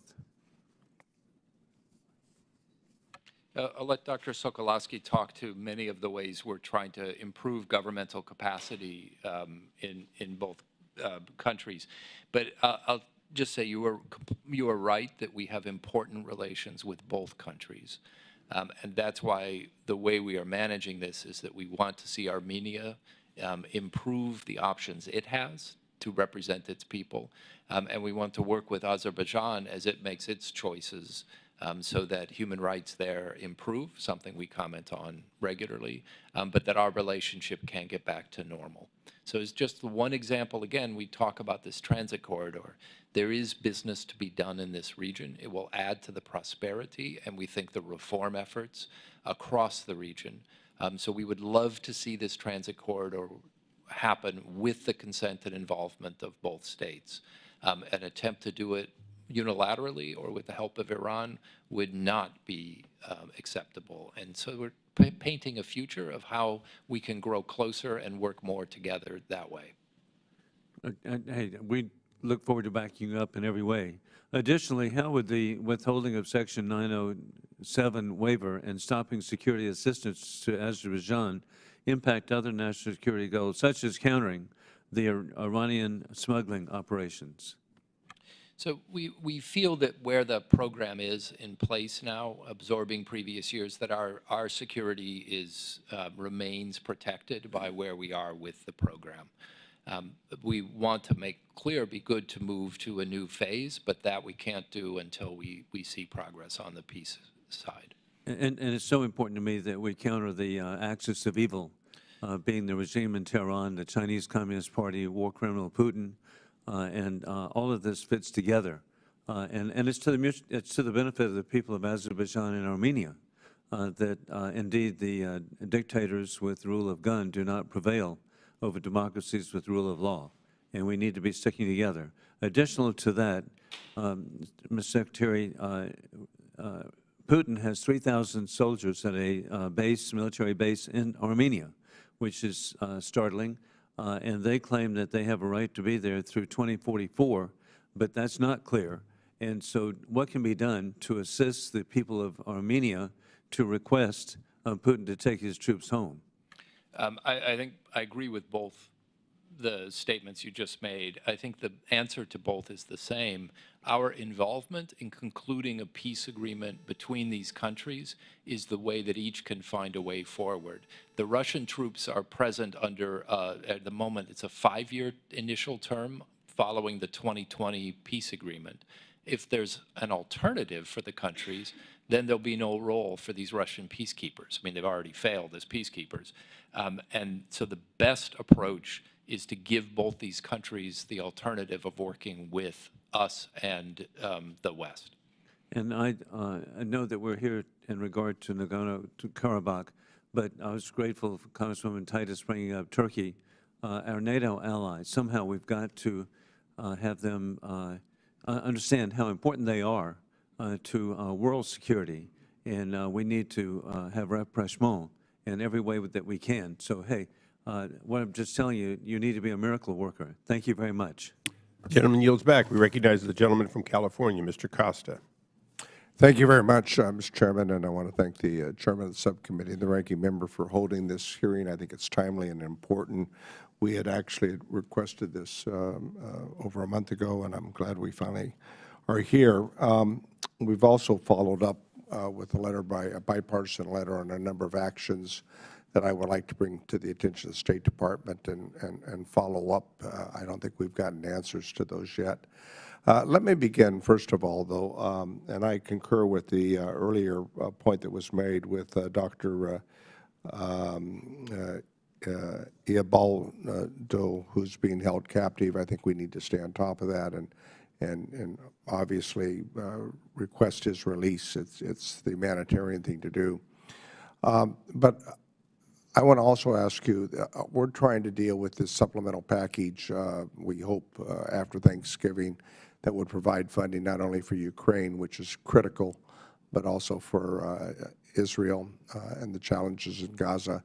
I'll let Dr. Sokolowski talk to many of the ways we're trying to improve governmental capacity in both countries. But I'll just say you are right that we have important relations with both countries. And that's why the way we are managing this is that we want to see Armenia improve the options it has to represent its people. And we want to work with Azerbaijan as it makes its choices so that human rights there improve, something we comment on regularly, but that our relationship can get back to normal. So as just one example, again, we talk about this transit corridor. There is business to be done in this region. It will add to the prosperity, and we think the reform efforts across the region. So we would love to see this transit corridor happen with the consent and involvement of both states. An attempt to do it unilaterally or with the help of Iran would not be acceptable. And so we're painting a future of how we can grow closer and work more together that way. Hey, we look forward to backing you up in every way. Additionally, how would the withholding of Section 907 waiver and stopping security assistance to Azerbaijan impact other national security goals, such as countering the Iranian smuggling operations? So we feel that where the program is in place now, absorbing previous years, that our security remains protected by where we are with the program. We want to make clear, be good to move to a new phase, but that we can't do until we see progress on the peace side. And it's so important to me that we counter the axis of evil, being the regime in Tehran, the Chinese Communist Party, war criminal Putin, and all of this fits together. And it's to the benefit of the people of Azerbaijan and Armenia that indeed the dictators with rule of gun do not prevail over democracies with rule of law, and we need to be sticking together. Additional to that, Mr. Secretary, Putin has 3,000 soldiers at a military base in Armenia, which is startling, and they claim that they have a right to be there through 2044, but that's not clear. And so what can be done to assist the people of Armenia to request Putin to take his troops home? I think I agree with both the statements you just made. I think the answer to both is the same. Our involvement in concluding a peace agreement between these countries is the way that each can find a way forward. The Russian troops are present under, at the moment, it's a 5-year initial term following the 2020 peace agreement. If there's an alternative for the countries, then there'll be no role for these Russian peacekeepers. I mean, they've already failed as peacekeepers. And so the best approach is to give both these countries the alternative of working with us and the West. And I know that we're here in regard to Nagorno Karabakh, but I was grateful for Congresswoman Titus bringing up Turkey, our NATO ally. Somehow we've got to have them understand how important they are to world security, and we need to have rapprochement in every way that we can. So, hey, what I'm just telling you, you need to be a miracle worker. Thank you very much. Gentleman yields back. We recognize the gentleman from California, Mr. Costa. Thank you very much, Mr. Chairman, and I want to thank the Chairman of the Subcommittee and the Ranking Member for holding this hearing. I think it's timely and important. We had actually requested this over a month ago, and I'm glad we finally are here. We've also followed up with a bipartisan letter on a number of actions that I would like to bring to the attention of the State Department and follow up. I don't think we've gotten answers to those yet. Let me begin, first of all, though, and I concur with the earlier point that was made with Dr. Iabaldo, who's being held captive. I think we need to stay on top of that and obviously request his release. It's the humanitarian thing to do. But I want to also ask you, we're trying to deal with this supplemental package, we hope, after Thanksgiving, that would provide funding not only for Ukraine, which is critical, but also for Israel and the challenges in Gaza.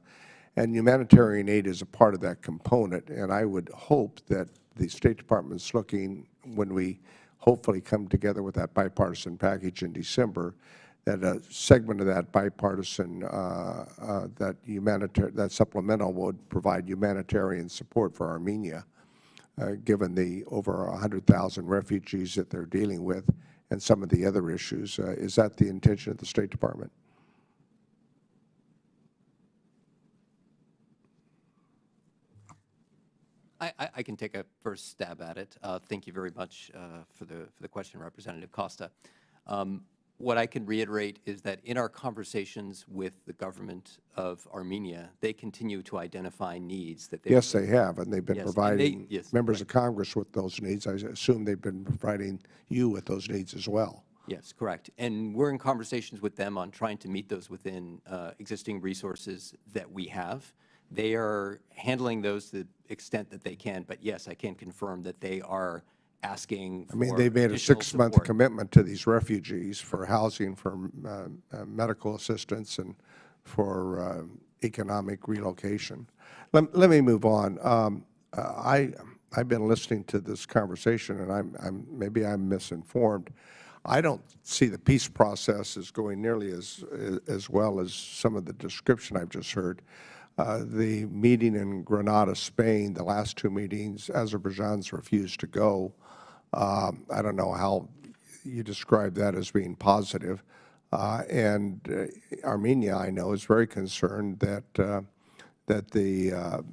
And humanitarian aid is a part of that component, and I would hope that the State Department is looking, when we hopefully come together with that bipartisan package in December, that a segment of that bipartisan, that supplemental would provide humanitarian support for Armenia, given the over 100,000 refugees that they're dealing with and some of the other issues. Is that the intention of the State Department? I can take a first stab at it. Thank you very much for the question, Representative Costa. What I can reiterate is that in our conversations with the government of Armenia, they continue to identify needs that they— Yes, they have, and they've been providing members right. of Congress with those needs. I assume they've been providing you with those needs as well. Yes, correct. And we're in conversations with them on trying to meet those within existing resources that we have. They are handling those to the extent that they can, but yes, I can confirm that they are asking for— I mean, they've made a 6-month commitment to these refugees for housing, for medical assistance, and for economic relocation. Let me move on. I've been listening to this conversation, and maybe I'm misinformed. I don't see the peace process as going nearly as well as some of the description I've just heard. The meeting in Granada, Spain, the last two meetings, Azerbaijan's refused to go. I don't know how you describe that as being positive. And Armenia, I know, is very concerned that the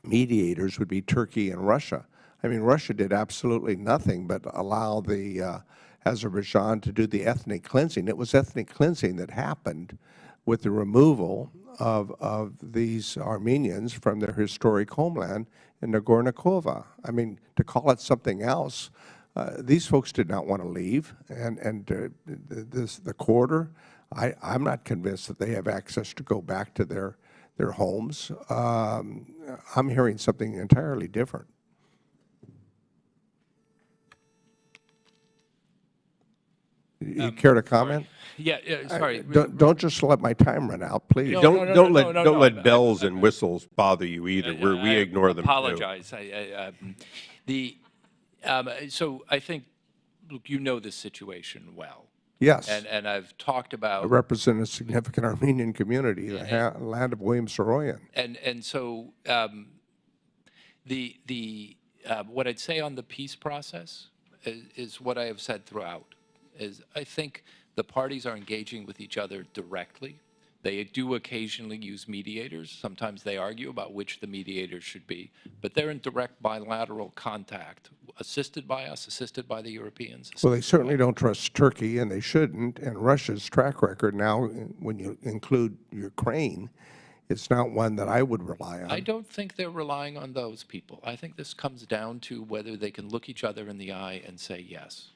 mediators would be Turkey and Russia. I mean, Russia did absolutely nothing but allow the Azerbaijan to do the ethnic cleansing. It was ethnic cleansing that happened with the removal of these Armenians from their historic homeland in Nagorno Karabakh. I mean, to call it something else, these folks did not want to leave, and the corridor, I'm not convinced that they have access to go back to their homes. I'm hearing something entirely different. You care to comment? Sorry. Don't just let my time run out, please. Don't let bells and whistles bother you either. We ignore them too. Apologize. So I think, look, you know this situation well. Yes. And I've talked about. I represent a significant Armenian community, the land of William Saroyan. And so what I'd say on the peace process is what I have said throughout. Is I think the parties are engaging with each other directly. They do occasionally use mediators. Sometimes they argue about which the mediators should be, but they're in direct bilateral contact, assisted by us, assisted by the Europeans. Well, they certainly don't trust Turkey, and they shouldn't. And Russia's track record now, when you include Ukraine, it's not one that I would rely on. I don't think they're relying on those people. I think this comes down to whether they can look each other in the eye and say yes.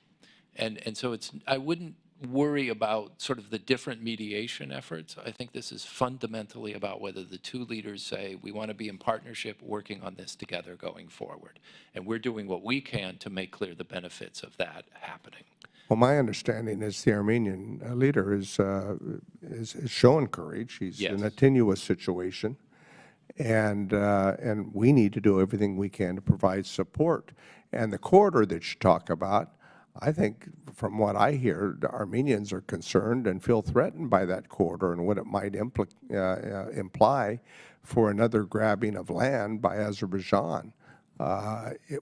And so I wouldn't worry about sort of the different mediation efforts. I think this is fundamentally about whether the two leaders say, we want to be in partnership working on this together going forward. And we're doing what we can to make clear the benefits of that happening. Well, my understanding is the Armenian leader is showing courage. He's in a tenuous situation. And we need to do everything we can to provide support. And the corridor that you talk about, I think, from what I hear, the Armenians are concerned and feel threatened by that corridor and what it might imply for another grabbing of land by Azerbaijan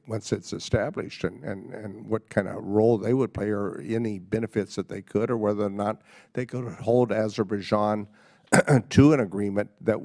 once it's established, and what kind of role they would play, or any benefits that they could, or whether or not they could hold Azerbaijan to an agreement that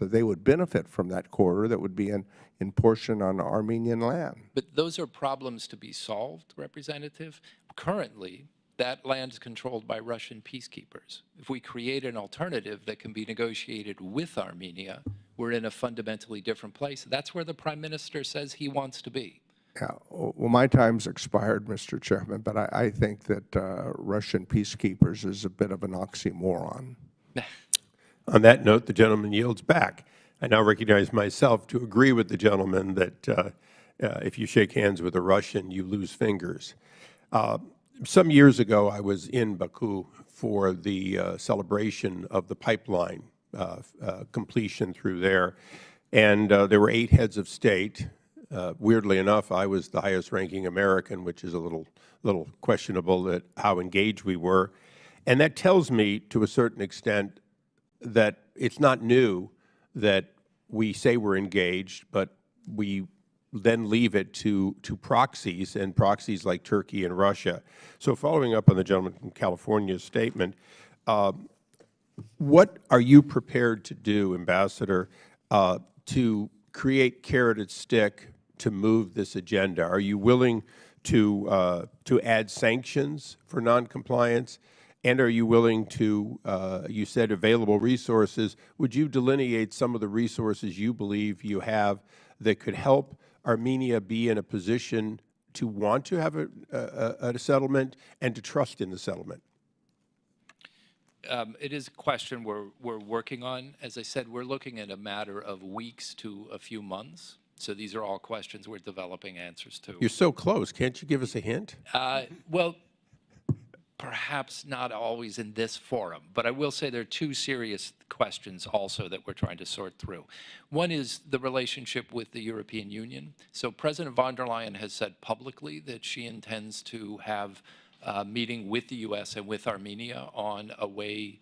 they would benefit from that corridor that would be in portion on Armenian land. But those are problems to be solved, Representative. Currently, that land is controlled by Russian peacekeepers. If we create an alternative that can be negotiated with Armenia, we're in a fundamentally different place. That's where the Prime Minister says he wants to be. Yeah, well, my time's expired, Mr. Chairman, but I think that Russian peacekeepers is a bit of an oxymoron. On that note, the gentleman yields back. I now recognize myself to agree with the gentleman that if you shake hands with a Russian, you lose fingers. Some years ago, I was in Baku for the celebration of the pipeline completion through there, and there were 8 heads of state. Weirdly enough, I was the highest-ranking American, which is a little questionable at how engaged we were. And that tells me, to a certain extent, that it's not new that we say we're engaged, but we then leave it to proxies, and proxies like Turkey and Russia. So following up on the gentleman from California's statement, what are you prepared to do, Ambassador, to create carrot and stick to move this agenda? Are you willing to add sanctions for noncompliance? And are you willing to, you said available resources, would you delineate some of the resources you believe you have that could help Armenia be in a position to want to have a settlement and to trust in the settlement? It is a question we're working on. As I said, we're looking at a matter of weeks to a few months. So these are all questions we're developing answers to. You're so close. Can't you give us a hint? Well, perhaps not always in this forum, but I will say there are 2 serious questions also that we're trying to sort through. One is the relationship with the European Union. So President von der Leyen has said publicly that she intends to have a meeting with the U.S. and with Armenia on a way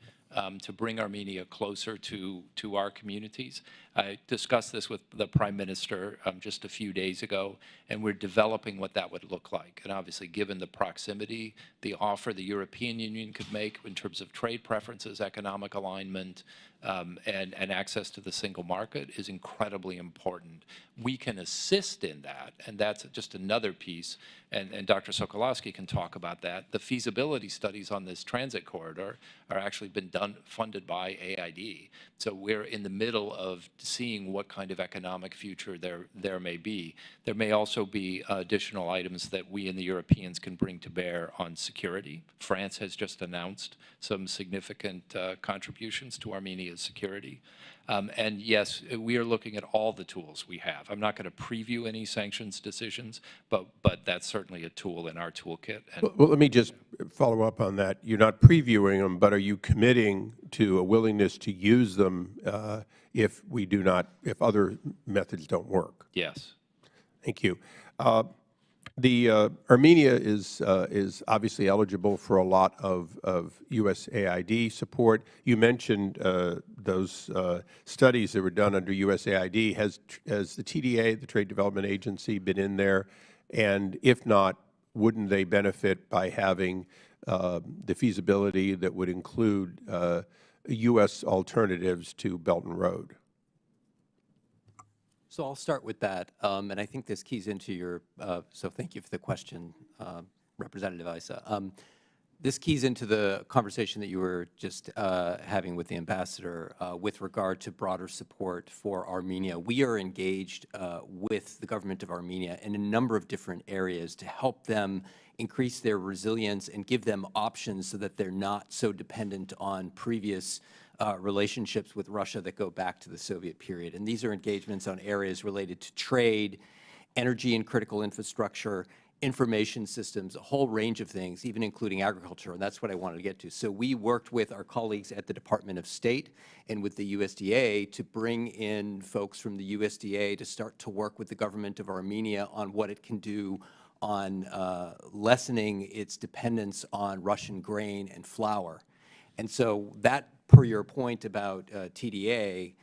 to bring Armenia closer to our communities. I discussed this with the Prime Minister just a few days ago, and we're developing what that would look like. And obviously, given the proximity, the offer the European Union could make in terms of trade preferences, economic alignment, and access to the single market is incredibly important. We can assist in that, and that's just another piece, and Dr. Sokolowski can talk about that. The feasibility studies on this transit corridor are actually been funded by AID. So we're in the middle of seeing what kind of economic future there may be. There may also be additional items that we and the Europeans can bring to bear on security. France has just announced some significant contributions to Armenia's security. And yes, we are looking at all the tools we have. I'm not going to preview any sanctions decisions, but that's certainly a tool in our toolkit. And well, let me just follow up on that. You're not previewing them, but are you committing to a willingness to use them if other methods don't work? yes. Thank you. Armenia is obviously eligible for a lot of USAID support. You mentioned those studies that were done under USAID. Has the TDA, the Trade Development Agency, been in there? And if not, wouldn't they benefit by having the feasibility that would include U.S. alternatives to Belt and Road? So I'll start with that, and I think this keys into your, so thank you for the question, Representative Issa. This keys into the conversation that you were just having with the ambassador with regard to broader support for Armenia. We are engaged with the government of Armenia in a number of different areas to help them increase their resilience and give them options so that they're not so dependent on previous relationships with Russia that go back to the Soviet period. And these are engagements on areas related to trade, energy and critical infrastructure, information systems, a whole range of things, even including agriculture, and that's what I wanted to get to. So we worked with our colleagues at the Department of State and with the USDA to bring in folks from the USDA to start to work with the government of Armenia on what it can do on lessening its dependence on Russian grain and flour. And so that, per your point about TDA,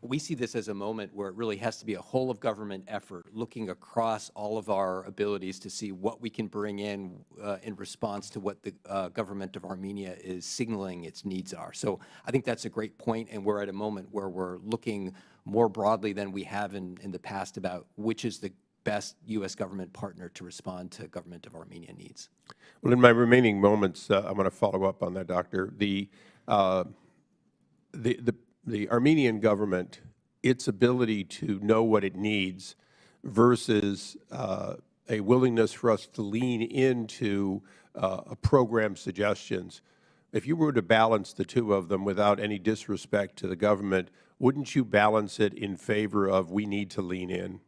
we see this as a moment where it really has to be a whole-of-government effort, looking across all of our abilities to see what we can bring in response to what the government of Armenia is signaling its needs are. So I think that's a great point, and we're at a moment where we're looking more broadly than we have in the past about which is the best U.S. government partner to respond to government of Armenia needs. Well, in my remaining moments, I'm going to follow up on that, Doctor. The Armenian government, its ability to know what it needs versus a willingness for us to lean into a program suggestions. If you were to balance the two of them without any disrespect to the government, wouldn't you balance it in favor of we need to lean in?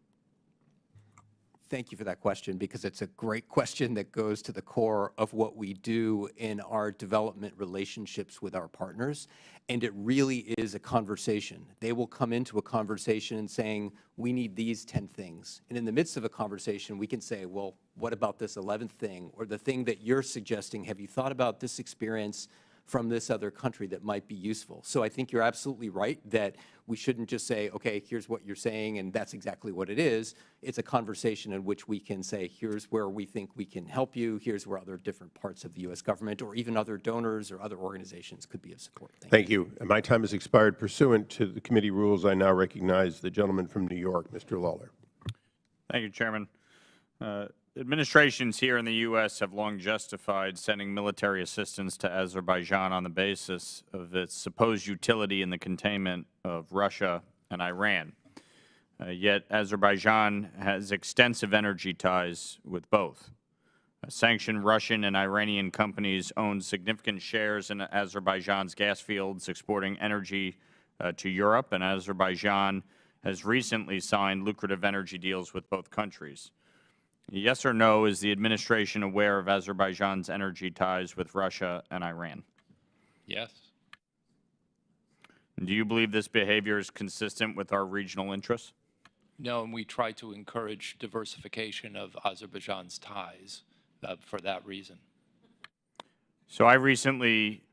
Thank you for that question, because it's a great question that goes to the core of what we do in our development relationships with our partners. And it really is a conversation. They will come into a conversation saying, we need these 10 things. And in the midst of a conversation, we can say, well, what about this 11th thing? Or the thing that you're suggesting, have you thought about this experience from this other country that might be useful? So I think you're absolutely right that we shouldn't just say, okay, here's what you're saying, and that's exactly what it is. It's a conversation in which we can say, here's where we think we can help you, here's where other different parts of the U.S. government or even other donors or other organizations could be of support. Thank you. And my time has expired. Pursuant to the committee rules, I now recognize the gentleman from New York, Mr. Lawler. Thank you, Chairman. Administrations here in the U.S. have long justified sending military assistance to Azerbaijan on the basis of its supposed utility in the containment of Russia and Iran. Yet Azerbaijan has extensive energy ties with both. Sanctioned Russian and Iranian companies own significant shares in Azerbaijan's gas fields exporting energy to Europe, and Azerbaijan has recently signed lucrative energy deals with both countries. Yes or no, is the administration aware of Azerbaijan's energy ties with Russia and Iran? Yes. Do you believe this behavior is consistent with our regional interests? No, and we try to encourage diversification of Azerbaijan's ties for that reason. So I recently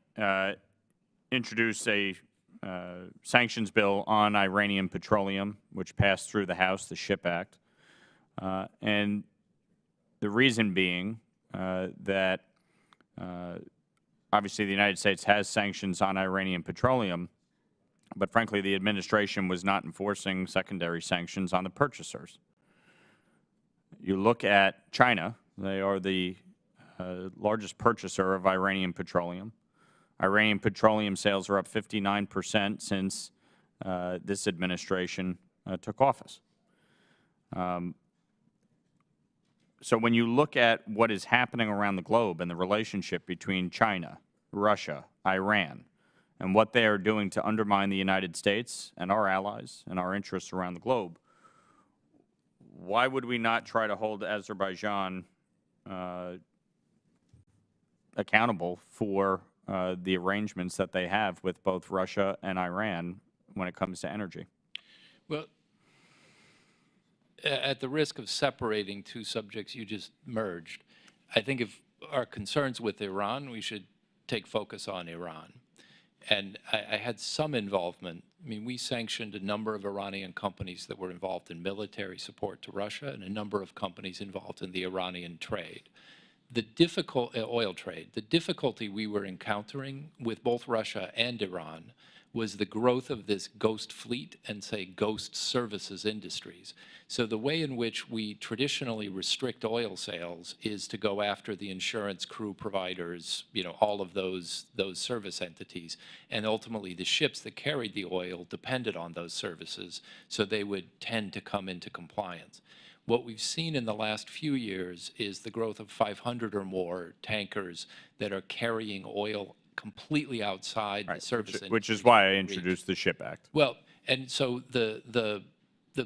introduced a sanctions bill on Iranian petroleum, which passed through the House, the SHIP Act. And the reason being that obviously the United States has sanctions on Iranian petroleum, but frankly the administration was not enforcing secondary sanctions on the purchasers. You look at China, they are the largest purchaser of Iranian petroleum. Iranian petroleum sales are up 59% since this administration took office. So when you look at what is happening around the globe and the relationship between China, Russia, Iran, and what they are doing to undermine the United States and our allies and our interests around the globe, why would we not try to hold Azerbaijan accountable for the arrangements that they have with both Russia and Iran when it comes to energy? Well, at the risk of separating two subjects you just merged, I think if our concerns with Iran, we should take focus on Iran. And I had some involvement. I mean, we sanctioned a number of Iranian companies that were involved in military support to Russia and a number of companies involved in the Iranian trade. The oil trade, the difficulty we were encountering with both Russia and Iran was the growth of this ghost fleet and, say, ghost services industries. So the way in which we traditionally restrict oil sales is to go after the insurance, crew providers, you know, all of those service entities. And ultimately, the ships that carried the oil depended on those services, so they would tend to come into compliance. What we've seen in the last few years is the growth of 500 or more tankers that are carrying oil completely outside the service industry. Which is why I introduced the SHIP Act. Well, and so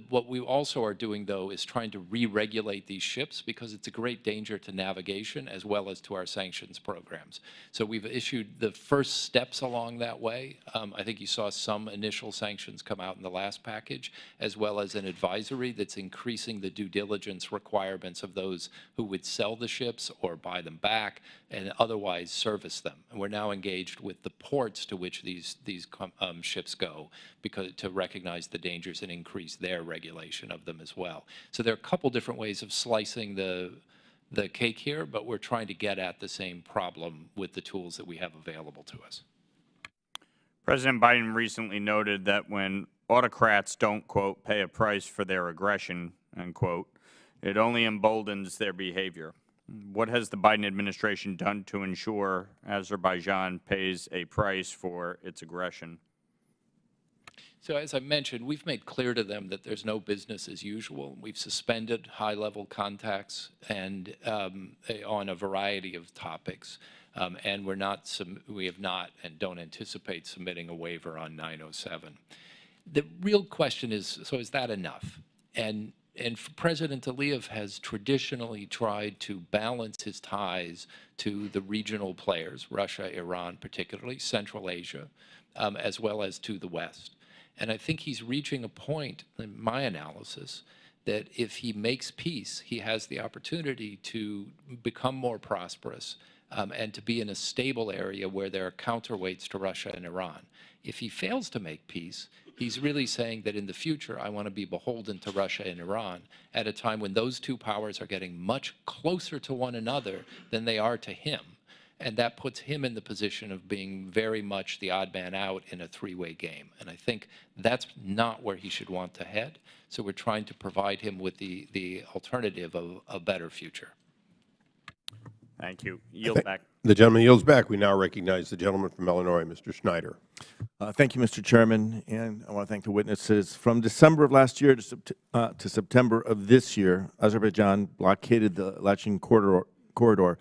what we also are doing, though, is trying to re-regulate these ships because it's a great danger to navigation as well as to our sanctions programs. So we've issued the first steps along that way. I think you saw some initial sanctions come out in the last package, as well as an advisory that's increasing the due diligence requirements of those who would sell the ships or buy them back and otherwise service them. And we're now engaged with the ports to which these ships go because to recognize the dangers and increase their regulation of them as well. So there are a couple different ways of slicing the cake here, but we're trying to get at the same problem with the tools that we have available to us. President Biden recently noted that when autocrats don't, quote, pay a price for their aggression, unquote, it only emboldens their behavior. What has the Biden administration done to ensure Azerbaijan pays a price for its aggression? So as I mentioned, we've made clear to them that there's no business as usual. We've suspended high-level contacts and on a variety of topics, and we have not and don't anticipate submitting a waiver on 907. The real question is, so is that enough? And President Aliyev has traditionally tried to balance his ties to the regional players, Russia, Iran particularly, Central Asia, as well as to the West. And I think he's reaching a point, in my analysis, that if he makes peace, he has the opportunity to become more prosperous and to be in a stable area where there are counterweights to Russia and Iran. If he fails to make peace, he's really saying that in the future, I want to be beholden to Russia and Iran at a time when those two powers are getting much closer to one another than they are to him. And that puts him in the position of being very much the odd man out in a three-way game. And I think that's not where he should want to head. So we're trying to provide him with the alternative of a better future. Thank you. Yield back. The gentleman yields back. We now recognize the gentleman from Illinois, Mr. Schneider. Thank you, Mr. Chairman, and I want to thank the witnesses. From December of last year to September of this year, Azerbaijan blockaded the Lachin corridor,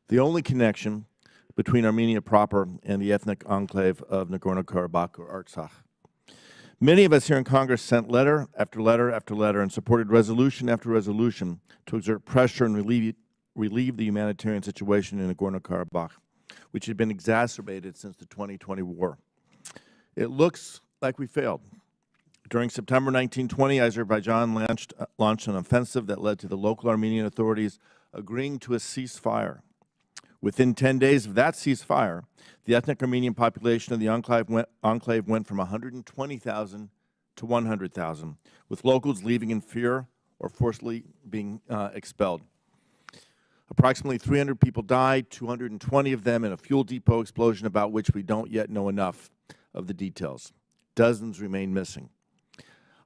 the only connection between Armenia proper and the ethnic enclave of Nagorno Karabakh or Artsakh. Many of us here in Congress sent letter after letter after letter and supported resolution after resolution to exert pressure and relieve the humanitarian situation in Nagorno Karabakh, which had been exacerbated since the 2020 war. It looks like we failed. During September 1920, Azerbaijan launched an offensive that led to the local Armenian authorities agreeing to a ceasefire. Within 10 days of that ceasefire, the ethnic Armenian population of the enclave went from 120,000 to 100,000, with locals leaving in fear or forcibly being expelled. Approximately 300 people died, 220 of them in a fuel depot explosion about which we don't yet know enough of the details. Dozens remain missing.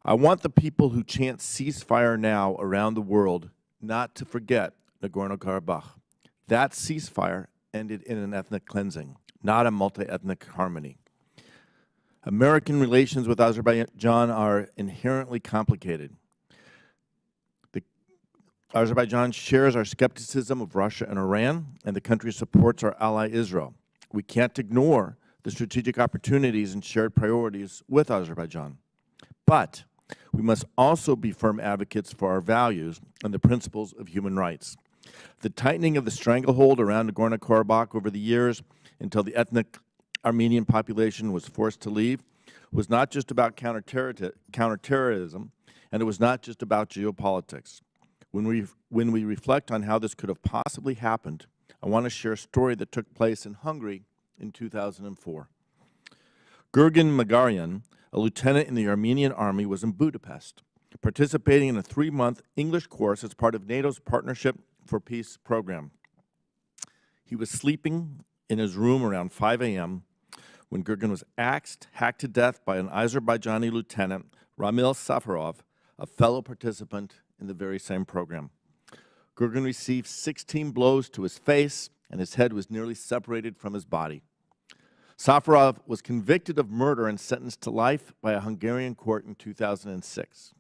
I want the people who chant ceasefire now around the world not to forget Nagorno-Karabakh. That ceasefire ended in an ethnic cleansing, not a multi-ethnic harmony. American relations with Azerbaijan are inherently complicated. Azerbaijan shares our skepticism of Russia and Iran, and the country supports our ally Israel. We can't ignore the strategic opportunities and shared priorities with Azerbaijan. But we must also be firm advocates for our values and the principles of human rights. The tightening of the stranglehold around Nagorno-Karabakh over the years until the ethnic Armenian population was forced to leave was not just about counterterrorism, and it was not just about geopolitics. When we reflect on how this could have possibly happened, I want to share a story that took place in Hungary in 2004. Gurgen Magarian, a lieutenant in the Armenian army, was in Budapest, participating in a 3-month English course as part of NATO's Partnership for Peace program. He was sleeping in his room around 5 a.m. when Gurgen was axed, hacked to death by an Azerbaijani lieutenant, Ramil Safarov, a fellow participant in the very same program. Gurgen received 16 blows to his face, and his head was nearly separated from his body. Safarov was convicted of murder and sentenced to life by a Hungarian court in 2006.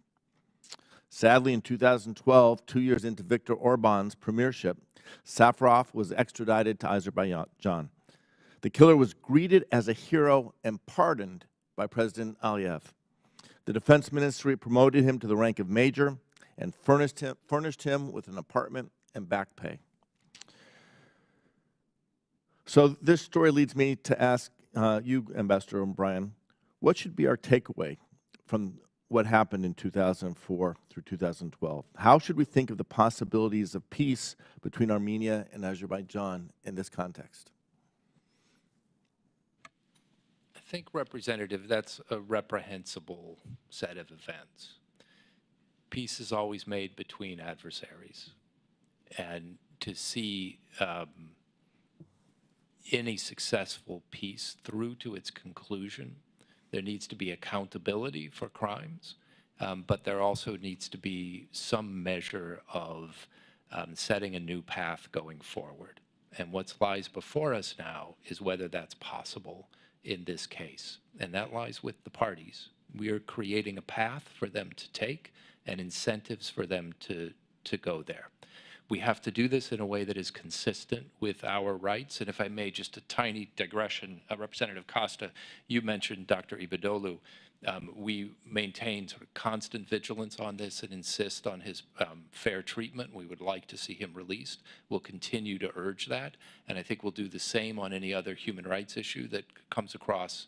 Sadly, in 2012, 2 years into Viktor Orban's premiership, Safarov was extradited to Azerbaijan. The killer was greeted as a hero and pardoned by President Aliyev. The Defense Ministry promoted him to the rank of major and furnished him with an apartment and back pay. So this story leads me to ask you, Ambassador O'Brien, what should be our takeaway from what happened in 2004 through 2012? How should we think of the possibilities of peace between Armenia and Azerbaijan in this context? I think, Representative, that's a reprehensible set of events. Peace is always made between adversaries, and to see any successful peace through to its conclusion, there needs to be accountability for crimes, but there also needs to be some measure of setting a new path going forward. And what lies before us now is whether that's possible in this case, and that lies with the parties. We are creating a path for them to take and incentives for them to go there. We have to do this in a way that is consistent with our rights. And if I may, just a tiny digression, Representative Costa, you mentioned Dr. Ibadoglu. We maintain sort of constant vigilance on this and insist on his fair treatment. We would like to see him released. We'll continue to urge that. And I think we'll do the same on any other human rights issue that comes across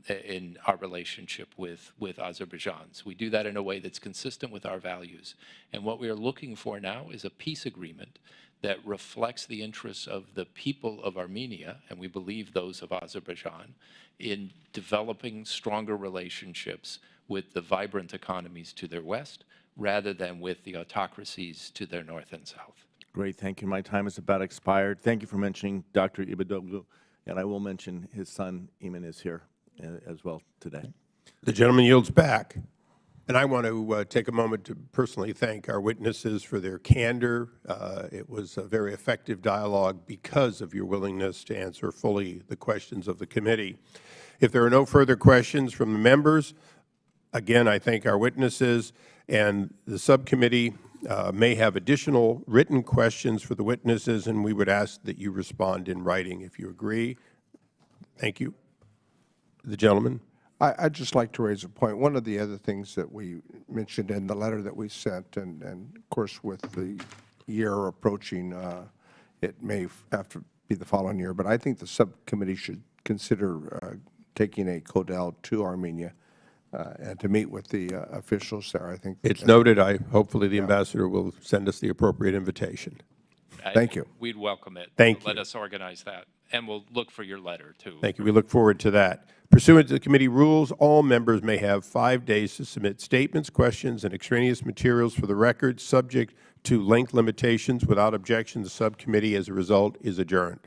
in our relationship with Azerbaijan. So we do that in a way that's consistent with our values. And what we are looking for now is a peace agreement that reflects the interests of the people of Armenia, and we believe those of Azerbaijan, in developing stronger relationships with the vibrant economies to their west, rather than with the autocracies to their north and south. Great, thank you. My time is about expired. Thank you for mentioning Dr. Ibadoglu. And I will mention his son, Eamon, is here as well today. The gentleman yields back. And I want to take a moment to personally thank our witnesses for their candor. It was a very effective dialogue because of your willingness to answer fully the questions of the committee. If there are no further questions from the members, again, I thank our witnesses, and the subcommittee may have additional written questions for the witnesses, and we would ask that you respond in writing if you agree. Thank you. The gentleman. I'd just like to raise a point. One of the other things that we mentioned in the letter that we sent, and of course with the year approaching, it may have to be the following year, but I think the subcommittee should consider taking a Codel to Armenia and to meet with the officials there. I think It's noted. Hopefully the ambassador will send us the appropriate invitation. Thank you. We'd welcome it. Thank Let you. us organize that. And we'll look for your letter, too. Thank you. We look forward to that. Pursuant to the committee rules, all members may have 5 days to submit statements, questions, and extraneous materials for the record, subject to length limitations. Without objection, the subcommittee, as a result, is adjourned.